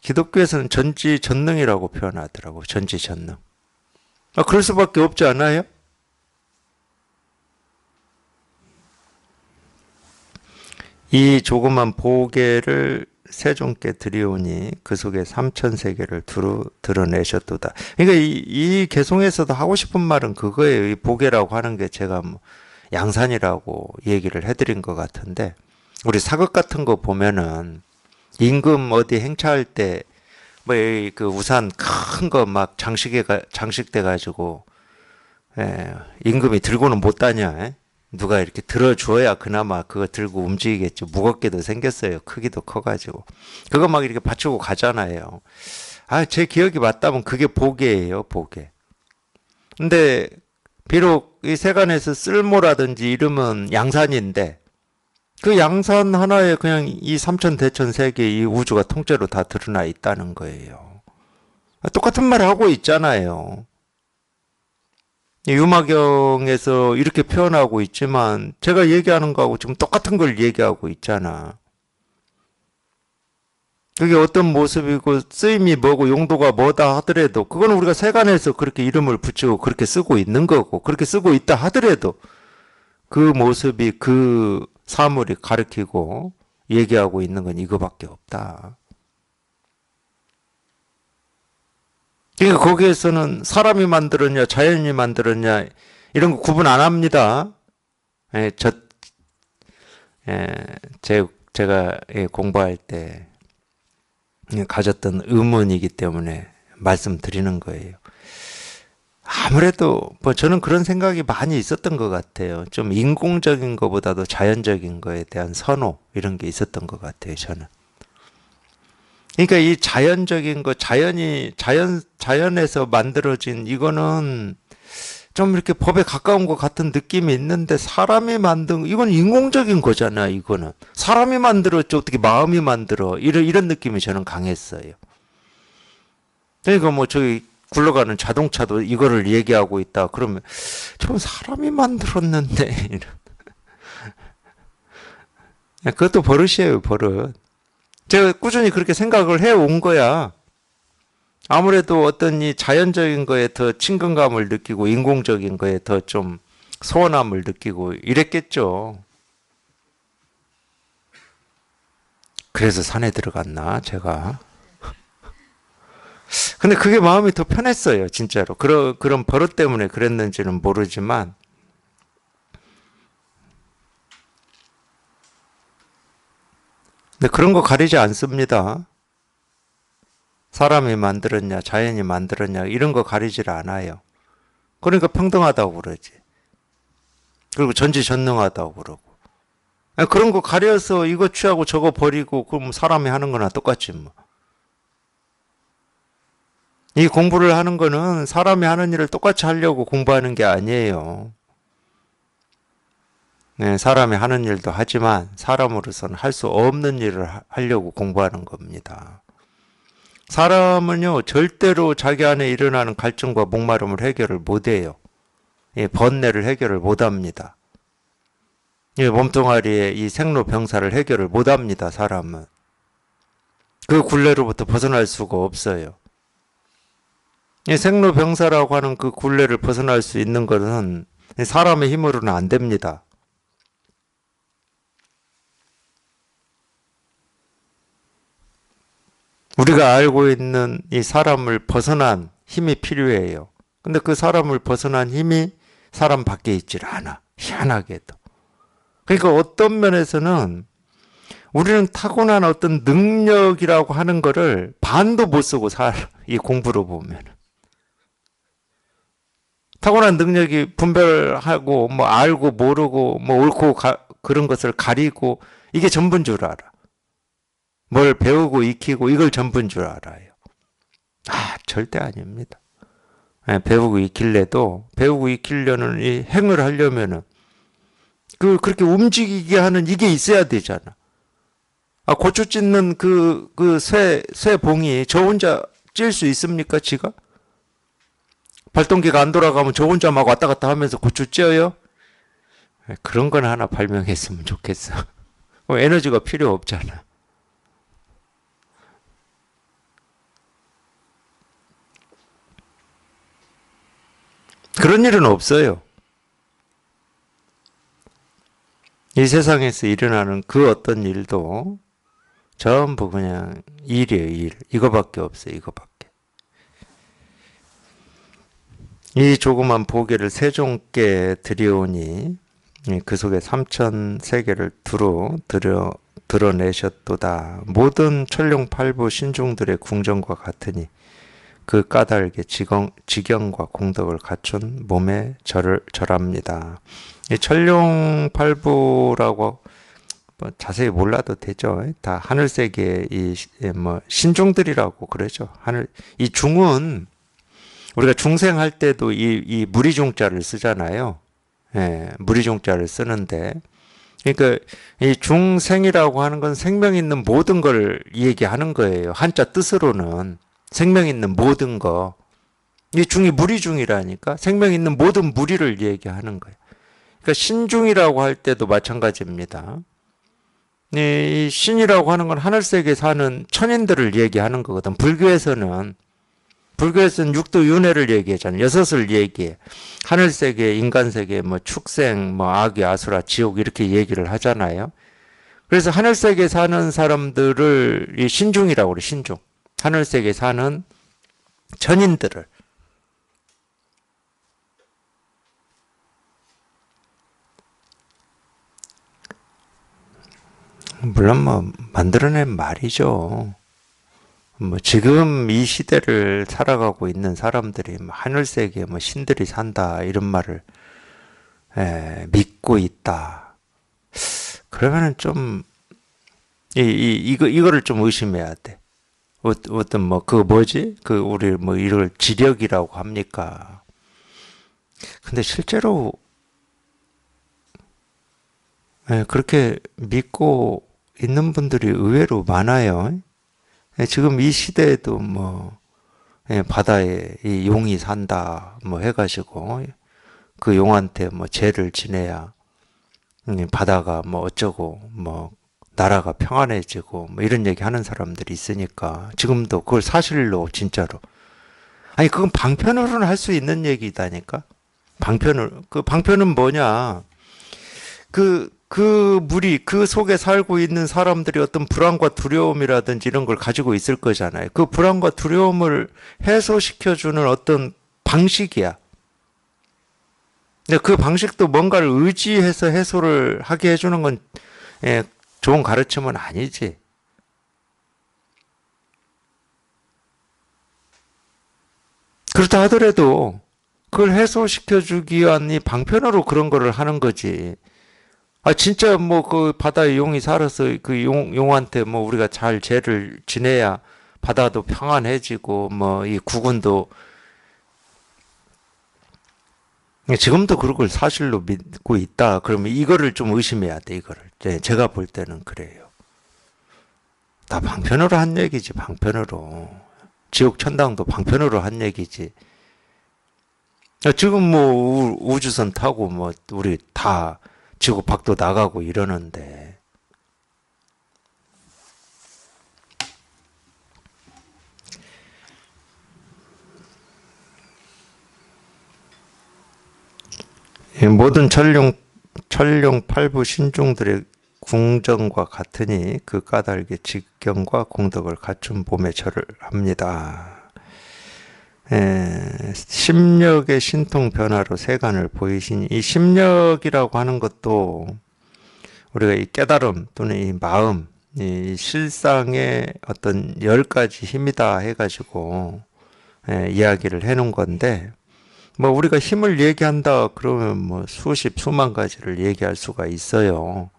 기독교에서는 전지전능이라고 표현하더라고. 전지전능. 그럴 수밖에 없지 않아요? 이 조그만 보게를 세종께 드리오니 그 속에 삼천세계를 두루 드러내셨도다. 그러니까 이 개송에서도 하고 싶은 말은 그거예요. 이 보게라고 하는 게 제가 뭐 양산이라고 얘기를 해드린 것 같은데, 우리 사극 같은 거 보면은 임금 어디 행차할 때 뭐 그 우산 큰 거 막 장식돼 가지고 임금이 들고는 못 다녀. 누가 이렇게 들어줘야 그나마 그거 들고 움직이겠죠. 무겁게도 생겼어요. 크기도 커가지고. 그거 막 이렇게 받치고 가잖아요. 제 기억이 맞다면 그게 보게예요, 보게. 근데 비록 이 세간에서 쓸모라든지 이름은 양산인데 그 양산 하나에 그냥 이 삼천대천 세계 이 우주가 통째로 다 드러나 있다는 거예요. 똑같은 말 하고 있잖아요. 유마경에서 이렇게 표현하고 있지만 제가 얘기하는 거하고 지금 똑같은 걸 얘기하고 있잖아. 그게 어떤 모습이고 쓰임이 뭐고 용도가 뭐다 하더라도 그건 우리가 세간에서 그렇게 이름을 붙이고 그렇게 쓰고 있는 거고, 그렇게 쓰고 있다 하더라도 그 모습이 그 사물이 가리키고 얘기하고 있는 건 이거밖에 없다. 그러니까 거기에서는 사람이 만들었냐 자연이 만들었냐 이런 거 구분 안 합니다. 제가 공부할 때 가졌던 의문이기 때문에 말씀드리는 거예요. 아무래도 뭐 저는 그런 생각이 많이 있었던 것 같아요. 좀 인공적인 것보다도 자연적인 거에 대한 선호 이런 게 있었던 것 같아요. 저는. 그러니까 이 자연적인 거, 자연에서 만들어진 이거는 좀 이렇게 법에 가까운 것 같은 느낌이 있는데 사람이 만든 이건 인공적인 거잖아. 이거는 사람이 만들었지 어떻게 마음이 만들어 이런 느낌이 저는 강했어요. 그러니까 뭐 저기 굴러가는 자동차도 이거를 얘기하고 있다. 그러면 저건 사람이 만들었는데 그것도 버릇이에요, 버릇. 제가 꾸준히 그렇게 생각을 해온 거야. 아무래도 어떤 이 자연적인 거에 더 친근감을 느끼고 인공적인 거에 더 좀 소원함을 느끼고 이랬겠죠. 그래서 산에 들어갔나, 제가. 근데 그게 마음이 더 편했어요, 진짜로. 그런 버릇 때문에 그랬는지는 모르지만. 근데 그런 거 가리지 않습니다. 사람이 만들었냐, 자연이 만들었냐, 이런 거 가리질 않아요. 그러니까 평등하다고 그러지. 그리고 전지전능하다고 그러고. 아니, 그런 거 가려서 이거 취하고 저거 버리고, 그럼 사람이 하는 거나 똑같지 뭐. 이 공부를 하는 거는 사람이 하는 일을 똑같이 하려고 공부하는 게 아니에요. 네, 사람이 하는 일도 하지만 사람으로서는 할 수 없는 일을 하려고 공부하는 겁니다. 사람은요, 절대로 자기 안에 일어나는 갈증과 목마름을 해결을 못해요. 예, 번뇌를 해결을 못합니다. 예, 몸뚱아리의 이 생로병사를 해결을 못합니다, 사람은. 그 굴레로부터 벗어날 수가 없어요. 이 생로병사라고 하는 그 굴레를 벗어날 수 있는 것은 사람의 힘으로는 안 됩니다. 우리가 알고 있는 이 사람을 벗어난 힘이 필요해요. 근데 그 사람을 벗어난 힘이 사람 밖에 있질 않아. 희한하게도. 그러니까 어떤 면에서는 우리는 타고난 어떤 능력이라고 하는 거를 반도 못 쓰고 이 공부로 보면. 타고난 능력이 분별하고 뭐 알고 모르고 뭐 옳고 그런 것을 가리고 이게 전부인 줄 알아. 뭘 배우고 익히고 이걸 전부인 줄 알아요. 절대 아닙니다. 배우고 익힐래도 배우고 익히려는 이 행을 하려면은 그렇게 움직이게 하는 이게 있어야 되잖아. 고추 찢는 쇠 봉이 저 혼자 찔 수 있습니까, 지가? 발동기가 안 돌아가면 저 혼자 막 왔다 갔다 하면서 고추 쪄요? 그런 건 하나 발명했으면 좋겠어. 에너지가 필요 없잖아. 그런 일은 없어요. 이 세상에서 일어나는 그 어떤 일도 전부 그냥 일이에요, 일. 이거밖에 없어요, 이거밖에. 이 조그만 보게를 세종께 들여오니 그 속에 삼천세계를 두루 드러내셨도다. 모든 천룡팔부 신중들의 궁정과 같으니 그 까닭에 지경과 공덕을 갖춘 몸에 절합니다. 이 천룡팔부라고 뭐 자세히 몰라도 되죠. 다 하늘세계의 뭐 신중들이라고 그러죠. 이 중은 우리가 중생할 때도 이 무리중자를 쓰잖아요. 예, 무리중자를 쓰는데, 그러니까 이 중생이라고 하는 건 생명 있는 모든 걸 얘기하는 거예요. 한자 뜻으로는 생명 있는 모든 거. 이 중이 무리중이라니까 생명 있는 모든 무리를 얘기하는 거예요. 그러니까 신중이라고 할 때도 마찬가지입니다. 이 신이라고 하는 건 하늘세계에 사는 천인들을 얘기하는 거거든. 불교에서는 육도윤회를 얘기하잖아요. 여섯을 얘기해. 하늘세계, 인간세계, 뭐 축생, 뭐 악귀, 아수라, 지옥 이렇게 얘기를 하잖아요. 그래서 하늘세계에 사는 사람들을 이 신중이라고 그래. 신중. 하늘세계에 사는 천인들을. 물론 뭐 만들어낸 말이죠. 뭐 지금 이 시대를 살아가고 있는 사람들이 뭐 하늘세계에 뭐 신들이 산다 이런 말을 믿고 있다. 그러면은 좀 이거를 좀 의심해야 돼. 어떤 뭐 그 뭐지? 우리 뭐 이걸 지력이라고 합니까? 근데 실제로 그렇게 믿고 있는 분들이 의외로 많아요. 지금 이 시대에도 뭐 바다에 이 용이 산다 뭐 해가지고 그 용한테 뭐 죄를 지내야 바다가 뭐 어쩌고 뭐 나라가 평안해지고 뭐 이런 얘기 하는 사람들이 있으니까 지금도 그걸 사실로 진짜로 아니 그건 방편으로는 할 수 있는 얘기다니까. 그 방편은 뭐냐? 그 물이 그 속에 살고 있는 사람들이 어떤 불안과 두려움이라든지 이런 걸 가지고 있을 거잖아요. 그 불안과 두려움을 해소시켜주는 어떤 방식이야. 근데 그 방식도 뭔가를 의지해서 해소를 하게 해주는 건 좋은 가르침은 아니지. 그렇다 하더라도 그걸 해소시켜주기 위한 이 방편으로 그런 거를 하는 거지. 아, 진짜 뭐 그 바다에 용이 살아서 그 용한테 뭐 우리가 잘 죄를 지내야 바다도 평안해지고 뭐 이 국운도 지금도 그걸 사실로 믿고 있다. 그러면 이거를 좀 의심해야 돼, 이거를. 제가 볼 때는 그래요. 다 방편으로 한 얘기지, 방편으로. 지옥 천당도 방편으로 한 얘기지. 지금 뭐 우주선 타고 뭐 우리 다 지구 밖도 나가고 이러는데 모든 천룡 팔부 신종들의 궁정과 같으니 그 까닭의 직경과 공덕을 갖춘 봄에 절을 합니다. 심력의 신통 변화로 세간을 보이신 이 심력이라고 하는 것도 우리가 이 깨달음 또는 이 마음, 이 실상의 어떤 10가지 힘이다 해가지고 이야기를 해놓은 건데 뭐 우리가 힘을 얘기한다 그러면 뭐 수십 수만 가지를 얘기할 수가 있어요.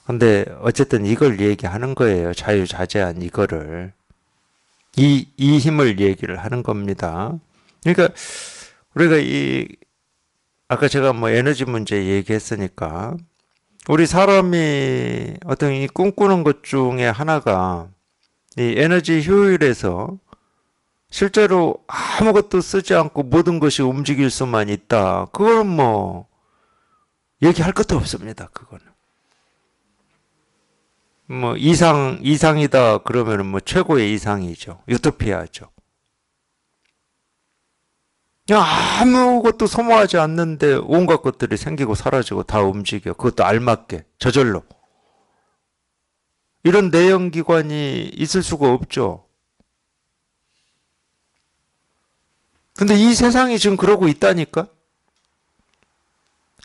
근데 어쨌든 이걸 얘기하는 거예요. 자유자재한 이거를. 이 힘을 얘기를 하는 겁니다. 그러니까 우리가 아까 제가 뭐 에너지 문제 얘기했으니까 우리 사람이 어떤 이 꿈꾸는 것 중에 하나가 이 에너지 효율에서 실제로 아무것도 쓰지 않고 모든 것이 움직일 수만 있다. 그거는 뭐 얘기할 것도 없습니다. 그거는. 뭐 이상이다 그러면은 뭐 최고의 이상이죠. 유토피아죠. 그냥 아무것도 소모하지 않는데 온갖 것들이 생기고 사라지고 다 움직여. 그것도 알맞게 저절로. 이런 내연기관이 있을 수가 없죠. 근데 이 세상이 지금 그러고 있다니까?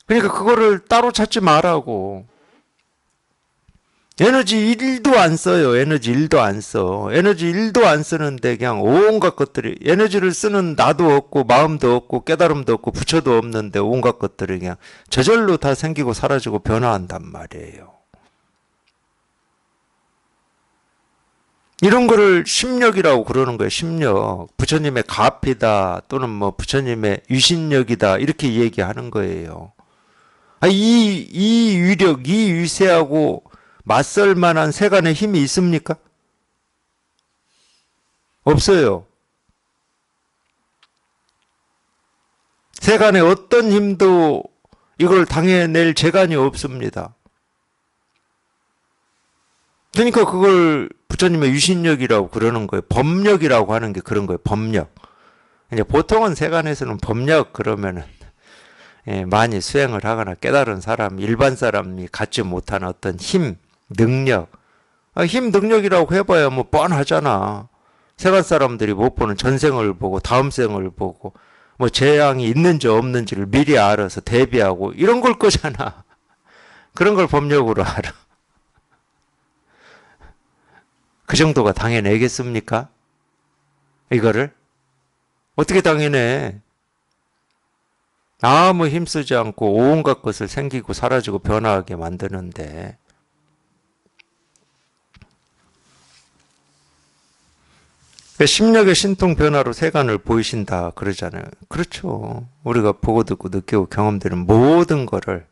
그러니까 그거를 따로 찾지 말라고. 에너지 1도 안 써요. 에너지 1도 안 써. 에너지 1도 안 쓰는데 그냥 온갖 것들이 에너지를 쓰는 나도 없고 마음도 없고 깨달음도 없고 부처도 없는데 온갖 것들이 그냥 저절로 다 생기고 사라지고 변화한단 말이에요. 이런 거를 심력이라고 그러는 거예요. 심력. 부처님의 가피다 또는 뭐 부처님의 유신력이다 이렇게 얘기하는 거예요. 이 위력, 이 위세하고 맞설 만한 세간의 힘이 있습니까? 없어요. 세간의 어떤 힘도 이걸 당해낼 재간이 없습니다. 그러니까 그걸 부처님의 유신력이라고 그러는 거예요. 법력이라고 하는 게 그런 거예요. 법력. 이제 보통은 세간에서는 법력 그러면은 많이 수행을 하거나 깨달은 사람, 일반 사람이 갖지 못한 어떤 힘, 능력. 힘, 능력이라고 해봐야 뭐 뻔하잖아. 세간 사람들이 못 보는 전생을 보고 다음 생을 보고 뭐 재앙이 있는지 없는지를 미리 알아서 대비하고 이런 걸 거잖아. 그런 걸 법력으로 알아. 그 정도가 당해내겠습니까? 이거를? 어떻게 당해내? 아무 힘쓰지 않고 온갖 것을 생기고 사라지고 변화하게 만드는데 심력의 신통 변화로 세간을 보이신다 그러잖아요. 그렇죠. 우리가 보고 듣고 느끼고 경험되는 모든 거를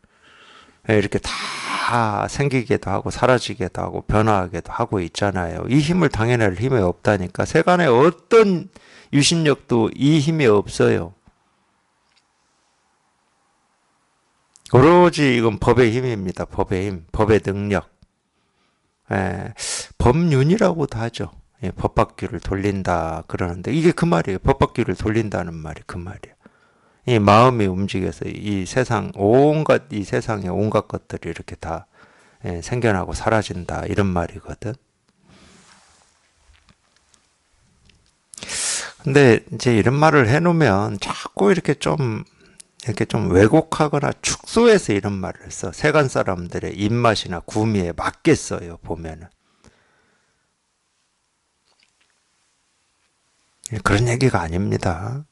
이렇게 다 생기게도 하고 사라지게도 하고 변화하게도 하고 있잖아요. 이 힘을 당해낼 힘이 없다니까. 세간의 어떤 유심력도 이 힘이 없어요. 오로지 이건 법의 힘입니다. 법의 힘, 법의 능력. 법륜이라고도 하죠. 법바퀴를 돌린다 그러는데 이게 그 말이에요. 법바퀴를 돌린다는 말이 그 말이에요. 이 마음이 움직여서 이 세상 온갖 이 세상의 온갖 것들이 이렇게 다 생겨나고 사라진다 이런 말이거든. 근데 이제 이런 말을 해놓으면 자꾸 이렇게 좀 왜곡하거나 축소해서 이런 말을 써. 세간 사람들의 입맛이나 구미에 맞게 써요. 보면은 그런 얘기가 아닙니다.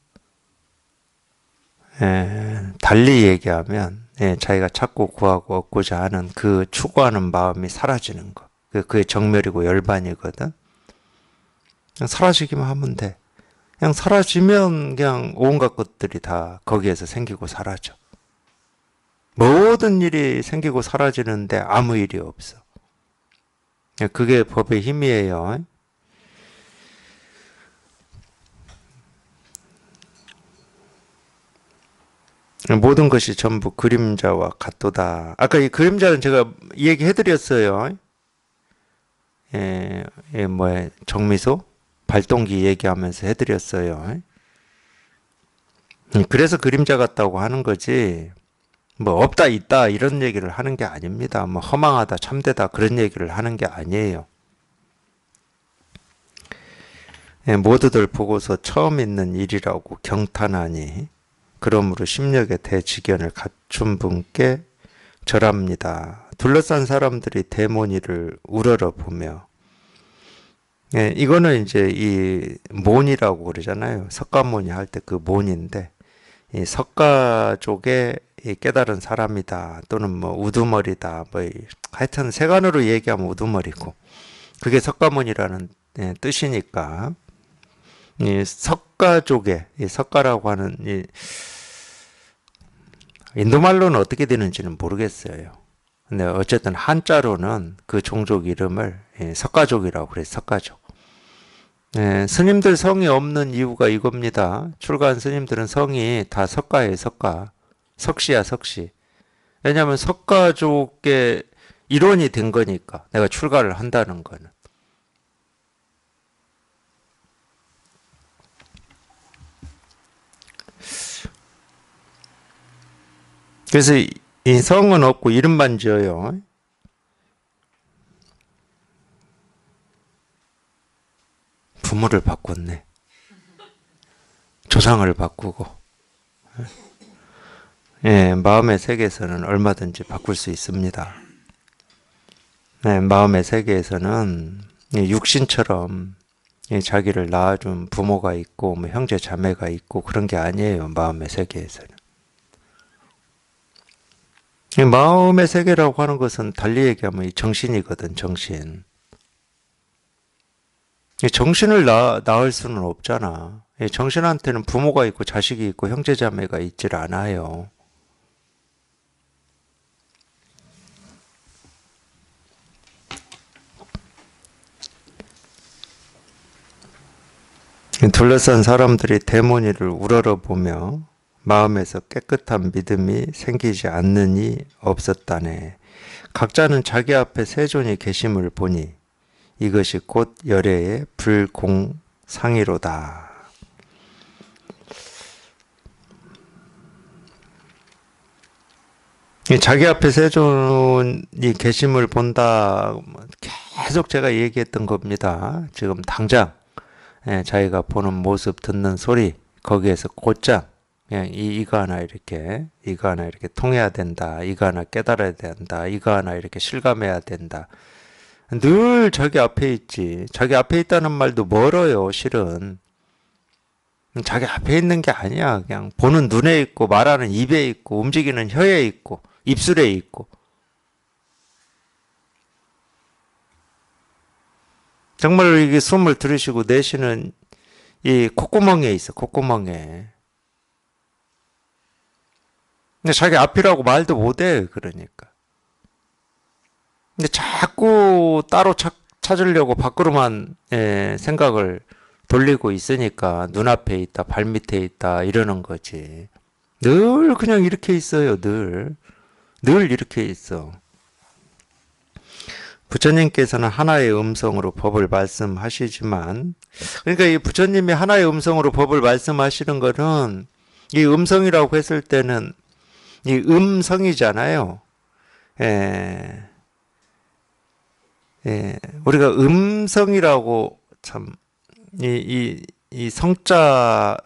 달리 얘기하면 자기가 찾고 구하고 얻고자 하는 그 추구하는 마음이 사라지는 거. 그게 정멸이고 열반이거든. 그냥 사라지기만 하면 돼. 그냥 사라지면 그냥 온갖 것들이 다 거기에서 생기고 사라져. 모든 일이 생기고 사라지는데 아무 일이 없어. 그게 법의 힘이에요. 모든 것이 전부 그림자와 같도다. 아까 이 그림자는 제가 얘기해드렸어요. 정미소? 발동기 얘기하면서 해드렸어요. 그래서 그림자 같다고 하는 거지, 뭐, 없다, 있다, 이런 얘기를 하는 게 아닙니다. 뭐, 허망하다, 참되다, 그런 얘기를 하는 게 아니에요. 모두들 보고서 처음 있는 일이라고 경탄하니, 그러므로 심력의 대지견을 갖춘 분께 절합니다. 둘러싼 사람들이 대모니를 우러러 보며, 이거는 이제 이 몬이라고 그러잖아요. 석가모니 할 때 그 몬인데, 이 석가족의 이 깨달은 사람이다. 또는 뭐 우두머리다. 뭐 하여튼 세간으로 얘기하면 우두머리고, 그게 석가모니라는 뜻이니까, 이 석가족의 이 석가라고 하는 이 인도말로는 어떻게 되는지는 모르겠어요. 근데 어쨌든 한자로는 그 종족 이름을 석가족이라고 그래요. 석가족. 스님들 성이 없는 이유가 이겁니다. 출가한 스님들은 성이 다 석가예요. 석가. 석시야 석시. 왜냐하면 석가족의 일원이 된 거니까. 내가 출가를 한다는 거는. 그래서 이 성은 없고 이름만 지어요. 부모를 바꿨네. 조상을 바꾸고. 마음의 세계에서는 얼마든지 바꿀 수 있습니다. 마음의 세계에서는 육신처럼 자기를 낳아준 부모가 있고 뭐 형제 자매가 있고 그런 게 아니에요. 마음의 세계에서는. 마음의 세계라고 하는 것은 달리 얘기하면 이 정신이거든. 정신. 정신을 낳을 수는 없잖아. 정신한테는 부모가 있고 자식이 있고 형제자매가 있질 않아요. 둘러싼 사람들이 대모니를 우러러보며 마음에서 깨끗한 믿음이 생기지 않느니 없었다네. 각자는 자기 앞에 세존이 계심을 보니 이것이 곧 열애의 불공상이로다. 자기 앞에 세존이 계심을 본다. 계속 제가 얘기했던 겁니다. 지금 당장 자기가 보는 모습, 듣는 소리 거기에서 곧장 그냥 이거 하나 이렇게 통해야 된다. 이거 하나 깨달아야 된다. 이거 하나 이렇게 실감해야 된다. 늘 자기 앞에 있지. 자기 앞에 있다는 말도 멀어요, 실은. 자기 앞에 있는 게 아니야. 그냥 보는 눈에 있고, 말하는 입에 있고, 움직이는 혀에 있고, 입술에 있고. 정말 이게 숨을 들이쉬고 내쉬는 이 콧구멍에 있어, 콧구멍에. 근데 자기 앞이라고 말도 못해, 그러니까. 근데 자꾸 따로 찾으려고 밖으로만 생각을 돌리고 있으니까 눈앞에 있다, 발밑에 있다 이러는 거지. 늘 그냥 이렇게 있어요, 늘. 늘 이렇게 있어. 부처님께서는 하나의 음성으로 법을 말씀하시지만, 그러니까 이 부처님이 하나의 음성으로 법을 말씀하시는 거는 이 음성이라고 했을 때는 이 음성이잖아요. 예, 우리가 음성이라고 참, 이 성자,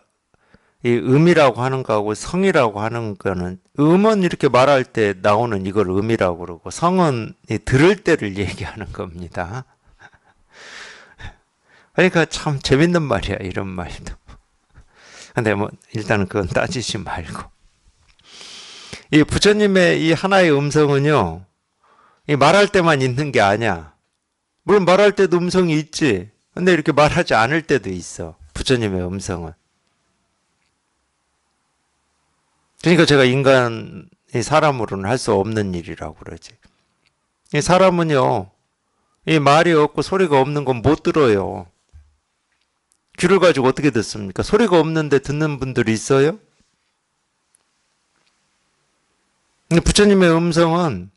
이 음이라고 하는 거하고 성이라고 하는 거는 음은 이렇게 말할 때 나오는 이걸 음이라고 그러고 성은 이 들을 때를 얘기하는 겁니다. 그러니까 참 재밌는 말이야, 이런 말도. 근데 뭐 일단은 그건 따지지 말고. 이 부처님의 이 하나의 음성은요, 이 말할 때만 있는 게 아니야. 물론 말할 때도 음성이 있지. 근데 이렇게 말하지 않을 때도 있어. 부처님의 음성은. 그러니까 제가 인간, 이 사람으로는 할 수 없는 일이라고 그러지. 이 사람은요, 이 말이 없고 소리가 없는 건 못 들어요. 귀를 가지고 어떻게 듣습니까? 소리가 없는데 듣는 분들이 있어요? 근데 부처님의 음성은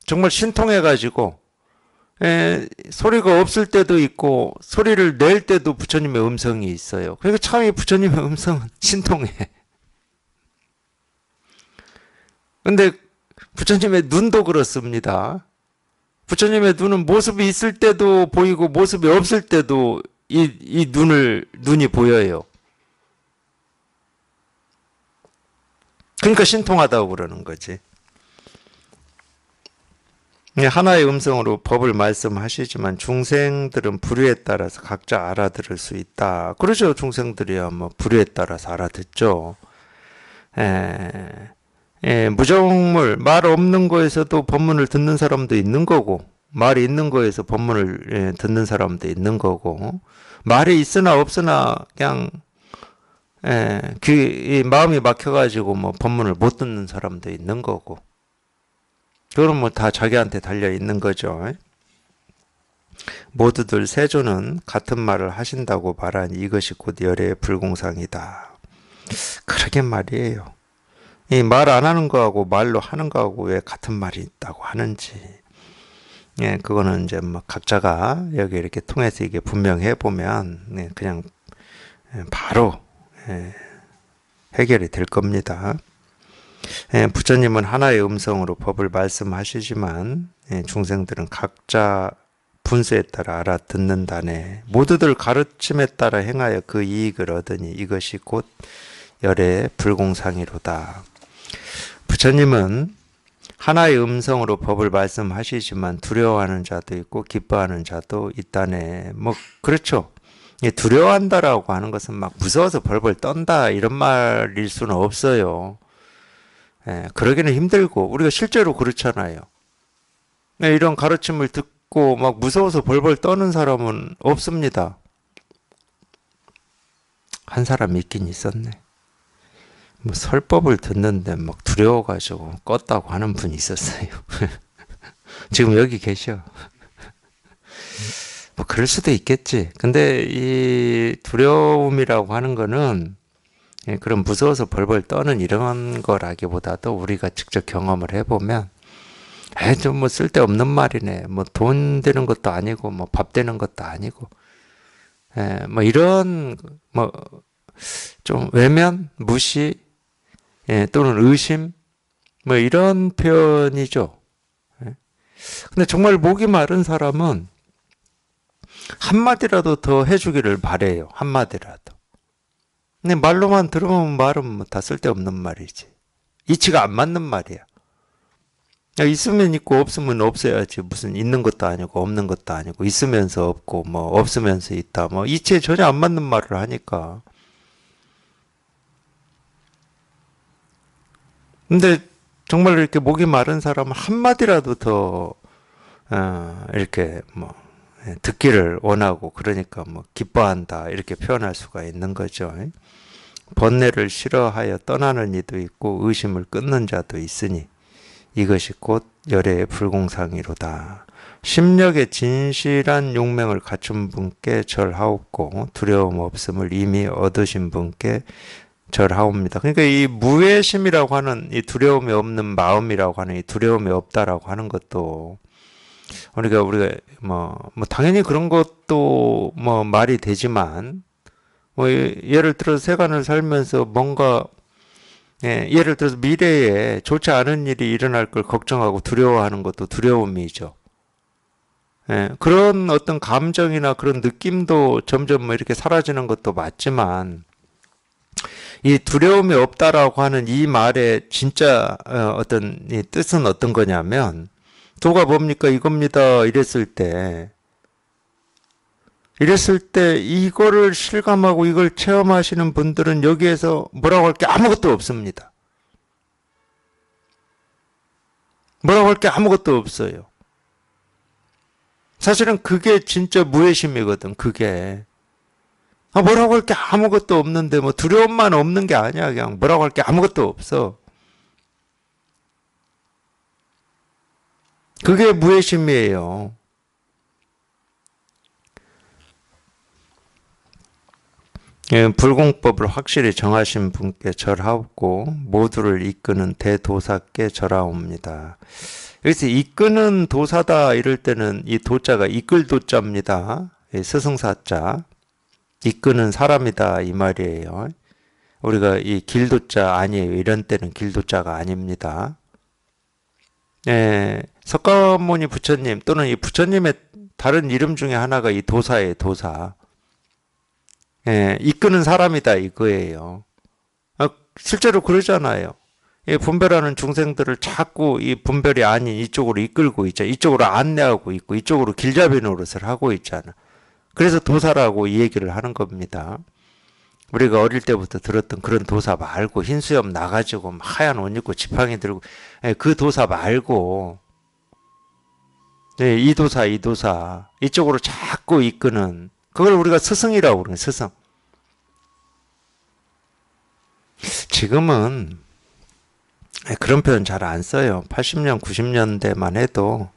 정말 신통해가지고, 소리가 없을 때도 있고, 소리를 낼 때도 부처님의 음성이 있어요. 그러니까 참 이 부처님의 음성은 신통해. 근데 부처님의 눈도 그렇습니다. 부처님의 눈은 모습이 있을 때도 보이고 모습이 없을 때도 이 눈이 보여요. 그러니까 신통하다고 그러는 거지. 하나의 음성으로 법을 말씀하시지만 중생들은 부류에 따라서 각자 알아들을 수 있다. 그러죠. 중생들이야 뭐 부류에 따라서 알아듣죠. 무정물, 말 없는 거에서도 법문을 듣는 사람도 있는 거고, 말이 있는 거에서 법문을 듣는 사람도 있는 거고, 말이 있으나 없으나 그냥 이 마음이 막혀가지고 뭐 법문을 못 듣는 사람도 있는 거고, 그건 뭐 다 자기한테 달려 있는 거죠. 모두들 세조는 같은 말을 하신다고 말하니 이것이 곧 열애의 불공상이다. 그러게 말이에요. 이 말 안 하는 거하고 말로 하는 거하고 왜 같은 말이 있다고 하는지. 그거는 이제 뭐 각자가 여기 이렇게 통해서 이게 분명해 보면 그냥 바로 해결이 될 겁니다. 부처님은 하나의 음성으로 법을 말씀하시지만 중생들은 각자 분수에 따라 알아듣는다네. 모두들 가르침에 따라 행하여 그 이익을 얻으니 이것이 곧 열의 불공상이로다. 부처님은 하나의 음성으로 법을 말씀하시지만 두려워하는 자도 있고 기뻐하는 자도 있다네. 뭐 그렇죠. 두려워한다라고 하는 것은 막 무서워서 벌벌 떤다 이런 말일 수는 없어요. 그러기는 힘들고 우리가 실제로 그렇잖아요. 이런 가르침을 듣고 막 무서워서 벌벌 떠는 사람은 없습니다. 한 사람 있긴 있었네. 뭐 설법을 듣는데 막 두려워가지고 껐다고 하는 분이 있었어요. 지금 여기 계셔. 뭐 그럴 수도 있겠지. 근데 이 두려움이라고 하는 거는 그런 무서워서 벌벌 떠는 이런 거라기보다도 우리가 직접 경험을 해보면 좀 뭐 쓸데없는 말이네. 뭐 돈 되는 것도 아니고 뭐 밥 되는 것도 아니고 뭐 이런 뭐 좀 외면, 무시 또는 의심 뭐 이런 표현이죠. 근데 정말 목이 마른 사람은 한마디라도 더 해주기를 바래요. 한마디라도. 근데 말로만 들으면 말은 뭐 다 쓸데없는 말이지. 이치가 안 맞는 말이야. 있으면 있고 없으면 없어야지. 무슨 있는 것도 아니고 없는 것도 아니고 있으면서 없고 뭐 없으면서 있다. 뭐 이치에 전혀 안 맞는 말을 하니까. 근데 정말 이렇게 목이 마른 사람은 한마디라도 더 이렇게 뭐 듣기를 원하고 그러니까 뭐 기뻐한다 이렇게 표현할 수가 있는 거죠. 번뇌를 싫어하여 떠나는 이도 있고 의심을 끊는 자도 있으니 이것이 곧 열애의 불공상이로다. 심력의 진실한 용맹을 갖춘 분께 절하옵고 두려움 없음을 이미 얻으신 분께 절하옵니다. 그러니까 이 무외심이라고 하는 이 두려움이 없는 마음이라고 하는 이 두려움이 없다라고 하는 것도 우리가 당연히 그런 것도 뭐 말이 되지만 뭐 예를 들어서 세간을 살면서 뭔가 예를 들어서 미래에 좋지 않은 일이 일어날 걸 걱정하고 두려워하는 것도 두려움이죠. 그런 어떤 감정이나 그런 느낌도 점점 뭐 이렇게 사라지는 것도 맞지만 이 두려움이 없다라고 하는 이 말의 진짜 어떤 이 뜻은 어떤 거냐면 도가 뭡니까 이겁니다 이랬을 때 이거를 실감하고 이걸 체험하시는 분들은 여기에서 뭐라고 할 게 아무것도 없습니다. 뭐라고 할 게 아무것도 없어요. 사실은 그게 진짜 무외심이거든. 그게 뭐라고 할 게 아무것도 없는데 뭐 두려움만 없는 게 아니야. 그냥 뭐라고 할 게 아무것도 없어. 그게 무외심이에요. 불공법을 확실히 정하신 분께 절하옵고 모두를 이끄는 대도사께 절하옵니다. 여기서 이끄는 도사다 이럴 때는 이 도자가 이끌 도자입니다. 스승사자. 이끄는 사람이다 이 말이에요. 우리가 이 길도자 아니에요. 이런 때는 길도자가 아닙니다. 석가모니 부처님 또는 이 부처님의 다른 이름 중에 하나가 이 도사예요. 도사. 이끄는 사람이다 이거예요. 실제로 그러잖아요. 분별하는 중생들을 자꾸 이 분별이 아닌 이쪽으로 이끌고 있죠. 이쪽으로 안내하고 있고 이쪽으로 길잡이 노릇을 하고 있잖아. 그래서 도사라고 이 얘기를 하는 겁니다. 우리가 어릴 때부터 들었던 그런 도사 말고 흰 수염 나가지고 하얀 옷 입고 지팡이 들고 그 도사 말고 이 도사 이쪽으로 자꾸 이끄는 그걸 우리가 스승이라고 그러는 스승. 지금은 그런 표현 잘 안 써요. 80년, 90년대만 해도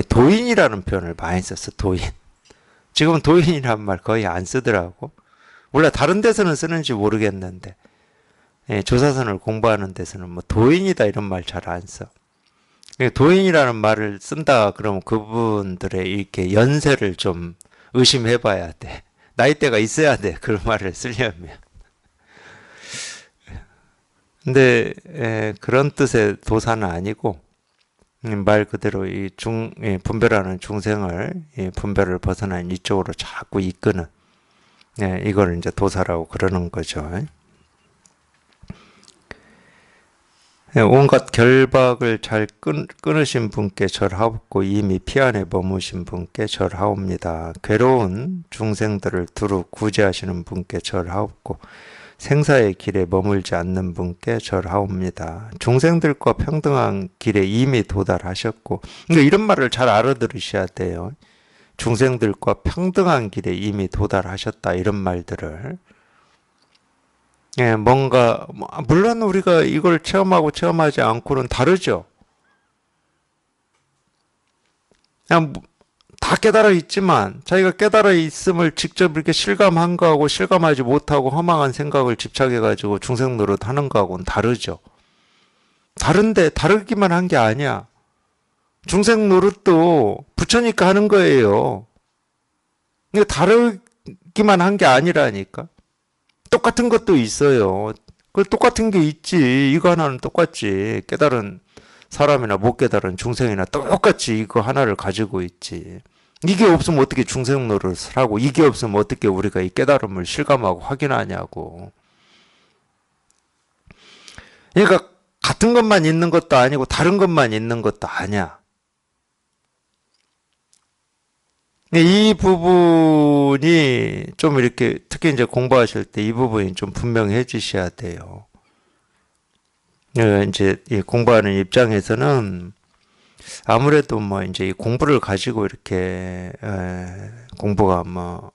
도인이라는 표현을 많이 썼어. 도인. 지금은 도인이라는 말 거의 안 쓰더라고. 몰라 다른 데서는 쓰는지 모르겠는데 조사선을 공부하는 데서는 뭐 도인이다 이런 말 잘 안 써. 도인이라는 말을 쓴다 그러면 그분들의 이렇게 연세를 좀 의심해 봐야 돼. 나이대가 있어야 돼. 그런 말을 쓰려면. 근데 그런 뜻의 도사는 아니고 말 그대로 이 분별하는 중생을 분별을 벗어난 이쪽으로 자꾸 이끄는 이걸 이제 도사라고 그러는 거죠. 온갖 결박을 잘 끊으신 분께 절하옵고 이미 피안에 머무신 분께 절하옵니다. 괴로운 중생들을 두루 구제하시는 분께 절하옵고 생사의 길에 머물지 않는 분께 절하옵니다. 중생들과 평등한 길에 이미 도달하셨고 그러니까 이런 말을 잘 알아들으셔야 돼요. 중생들과 평등한 길에 이미 도달하셨다 이런 말들을 뭔가 물론 우리가 이걸 체험하고 체험하지 않고는 다르죠. 그냥 다 깨달아 있지만 자기가 깨달아 있음을 직접 이렇게 실감한 거하고 실감하지 못하고 허망한 생각을 집착해 가지고 중생 노릇 하는 거하고는 다르죠. 다른데 다르기만 한 게 아니야. 중생 노릇도 부처니까 하는 거예요. 근데 다르기만 한 게 아니라니까. 똑같은 것도 있어요. 그 똑같은 게 있지. 이거 하나는 똑같지. 깨달은 사람이나 못 깨달은 중생이나 똑같이 이거 하나를 가지고 있지. 이게 없으면 어떻게 중생 노릇을 하고 이게 없으면 어떻게 우리가 이 깨달음을 실감하고 확인하냐고. 그러니까 같은 것만 있는 것도 아니고 다른 것만 있는 것도 아니야. 이 부분이 좀 이렇게 특히 이제 공부하실 때 이 부분이 좀 분명해지셔야 돼요. 이제 공부하는 입장에서는 아무래도 뭐 이제 이 공부를 가지고 이렇게 공부가 뭐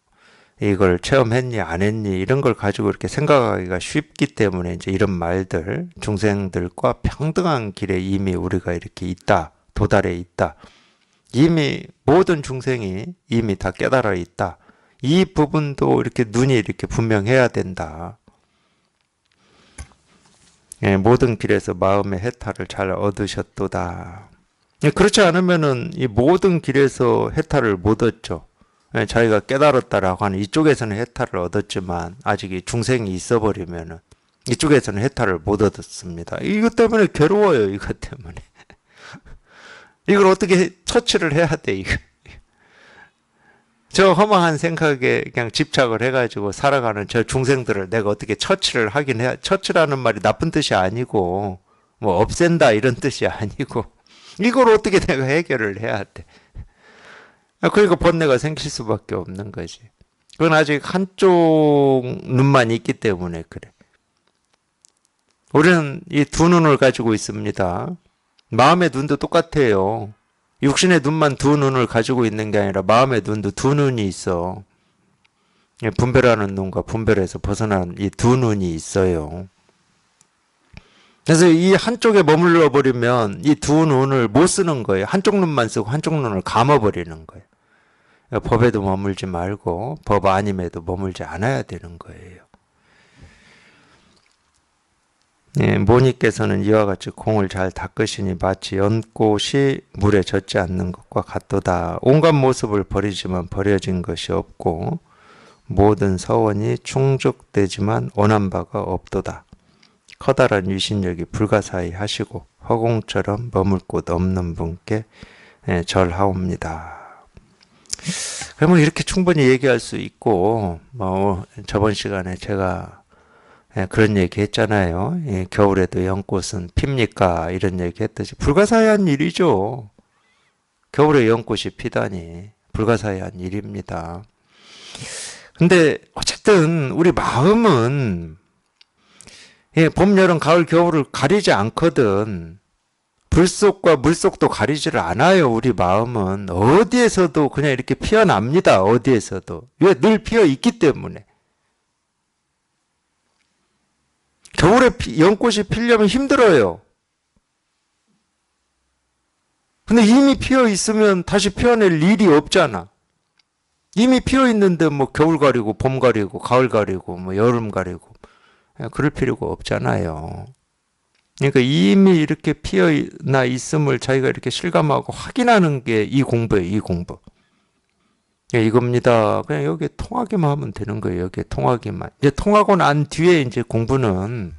이걸 체험했니 안 했니 이런 걸 가지고 이렇게 생각하기가 쉽기 때문에 이제 이런 말들 중생들과 평등한 길에 이미 우리가 이렇게 있다 도달해 있다 이미 모든 중생이 이미 다 깨달아 있다 이 부분도 이렇게 눈이 이렇게 분명해야 된다. 예, 모든 길에서 마음의 해탈을 잘 얻으셨도다. 예, 그렇지 않으면은 이 모든 길에서 해탈을 못 얻죠. 예, 자기가 깨달았다라고 하는 이쪽에서는 해탈을 얻었지만 아직 이 중생이 있어버리면은 이쪽에서는 해탈을 못 얻었습니다. 이것 때문에 괴로워요. 이것 때문에. 이걸 어떻게 처치를 해야 돼, 이거. 저 허망한 생각에 그냥 집착을 해가지고 살아가는 저 중생들을 내가 어떻게 처치를 하긴 해야, 처치라는 말이 나쁜 뜻이 아니고, 뭐 없앤다 이런 뜻이 아니고, 이걸 어떻게 내가 해결을 해야 돼. 그러니까 번뇌가 생길 수밖에 없는 거지. 그건 아직 한쪽 눈만 있기 때문에 그래. 우리는 이 두 눈을 가지고 있습니다. 마음의 눈도 똑같아요. 육신의 눈만 두 눈을 가지고 있는 게 아니라 마음의 눈도 두 눈이 있어. 분별하는 눈과 분별에서 벗어난 이 두 눈이 있어요. 그래서 이 한쪽에 머물러 버리면 이 두 눈을 못 쓰는 거예요. 한쪽 눈만 쓰고 한쪽 눈을 감아버리는 거예요. 법에도 머물지 말고 법 아님에도 머물지 않아야 되는 거예요. 예, 모니께서는 이와 같이 공을 잘 닦으시니 마치 연꽃이 물에 젖지 않는 것과 같도다. 온갖 모습을 버리지만 버려진 것이 없고 모든 서원이 충족되지만 원한 바가 없도다. 커다란 위신력이 불가사의 하시고 허공처럼 머물 곳 없는 분께 절하옵니다. 그러면 이렇게 충분히 얘기할 수 있고 뭐 저번 시간에 제가 그런 얘기 했잖아요. 겨울에도 연꽃은 핍니까? 이런 얘기 했듯이 불가사의한 일이죠. 겨울에 연꽃이 피다니 불가사의한 일입니다. 근데 어쨌든 우리 마음은 봄, 여름, 가을, 겨울을 가리지 않거든. 불속과 물속도 가리지를 않아요. 우리 마음은 어디에서도 그냥 이렇게 피어납니다. 어디에서도. 왜? 늘 피어 있기 때문에. 겨울에 연꽃이 피려면 힘들어요. 근데 이미 피어 있으면 다시 피어낼 일이 없잖아. 이미 피어 있는데 뭐 겨울 가리고 봄 가리고 가을 가리고 뭐 여름 가리고 그럴 필요가 없잖아요. 그러니까 이미 이렇게 피어나 있음을 자기가 이렇게 실감하고 확인하는 게 이 공부예요. 이 공부. 이겁니다. 그냥 여기에 통하기만 하면 되는 거예요. 여기에 통하기만. 이제 통하고 난 뒤에 이제 공부는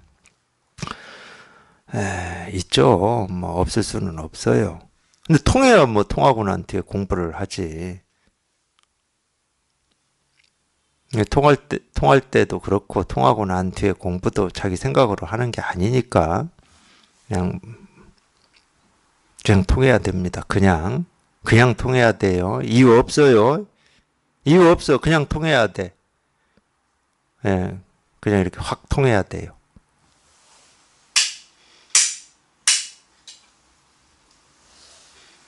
있죠. 뭐 없을 수는 없어요. 근데 통해야 뭐 통하고 난 뒤에 공부를 하지. 통할 때도 그렇고 통하고 난 뒤에 공부도 자기 생각으로 하는 게 아니니까 그냥 통해야 됩니다. 그냥 통해야 돼요. 이유 없어요. 이유 없어. 그냥 통해야 돼. 그냥 이렇게 확 통해야 돼요.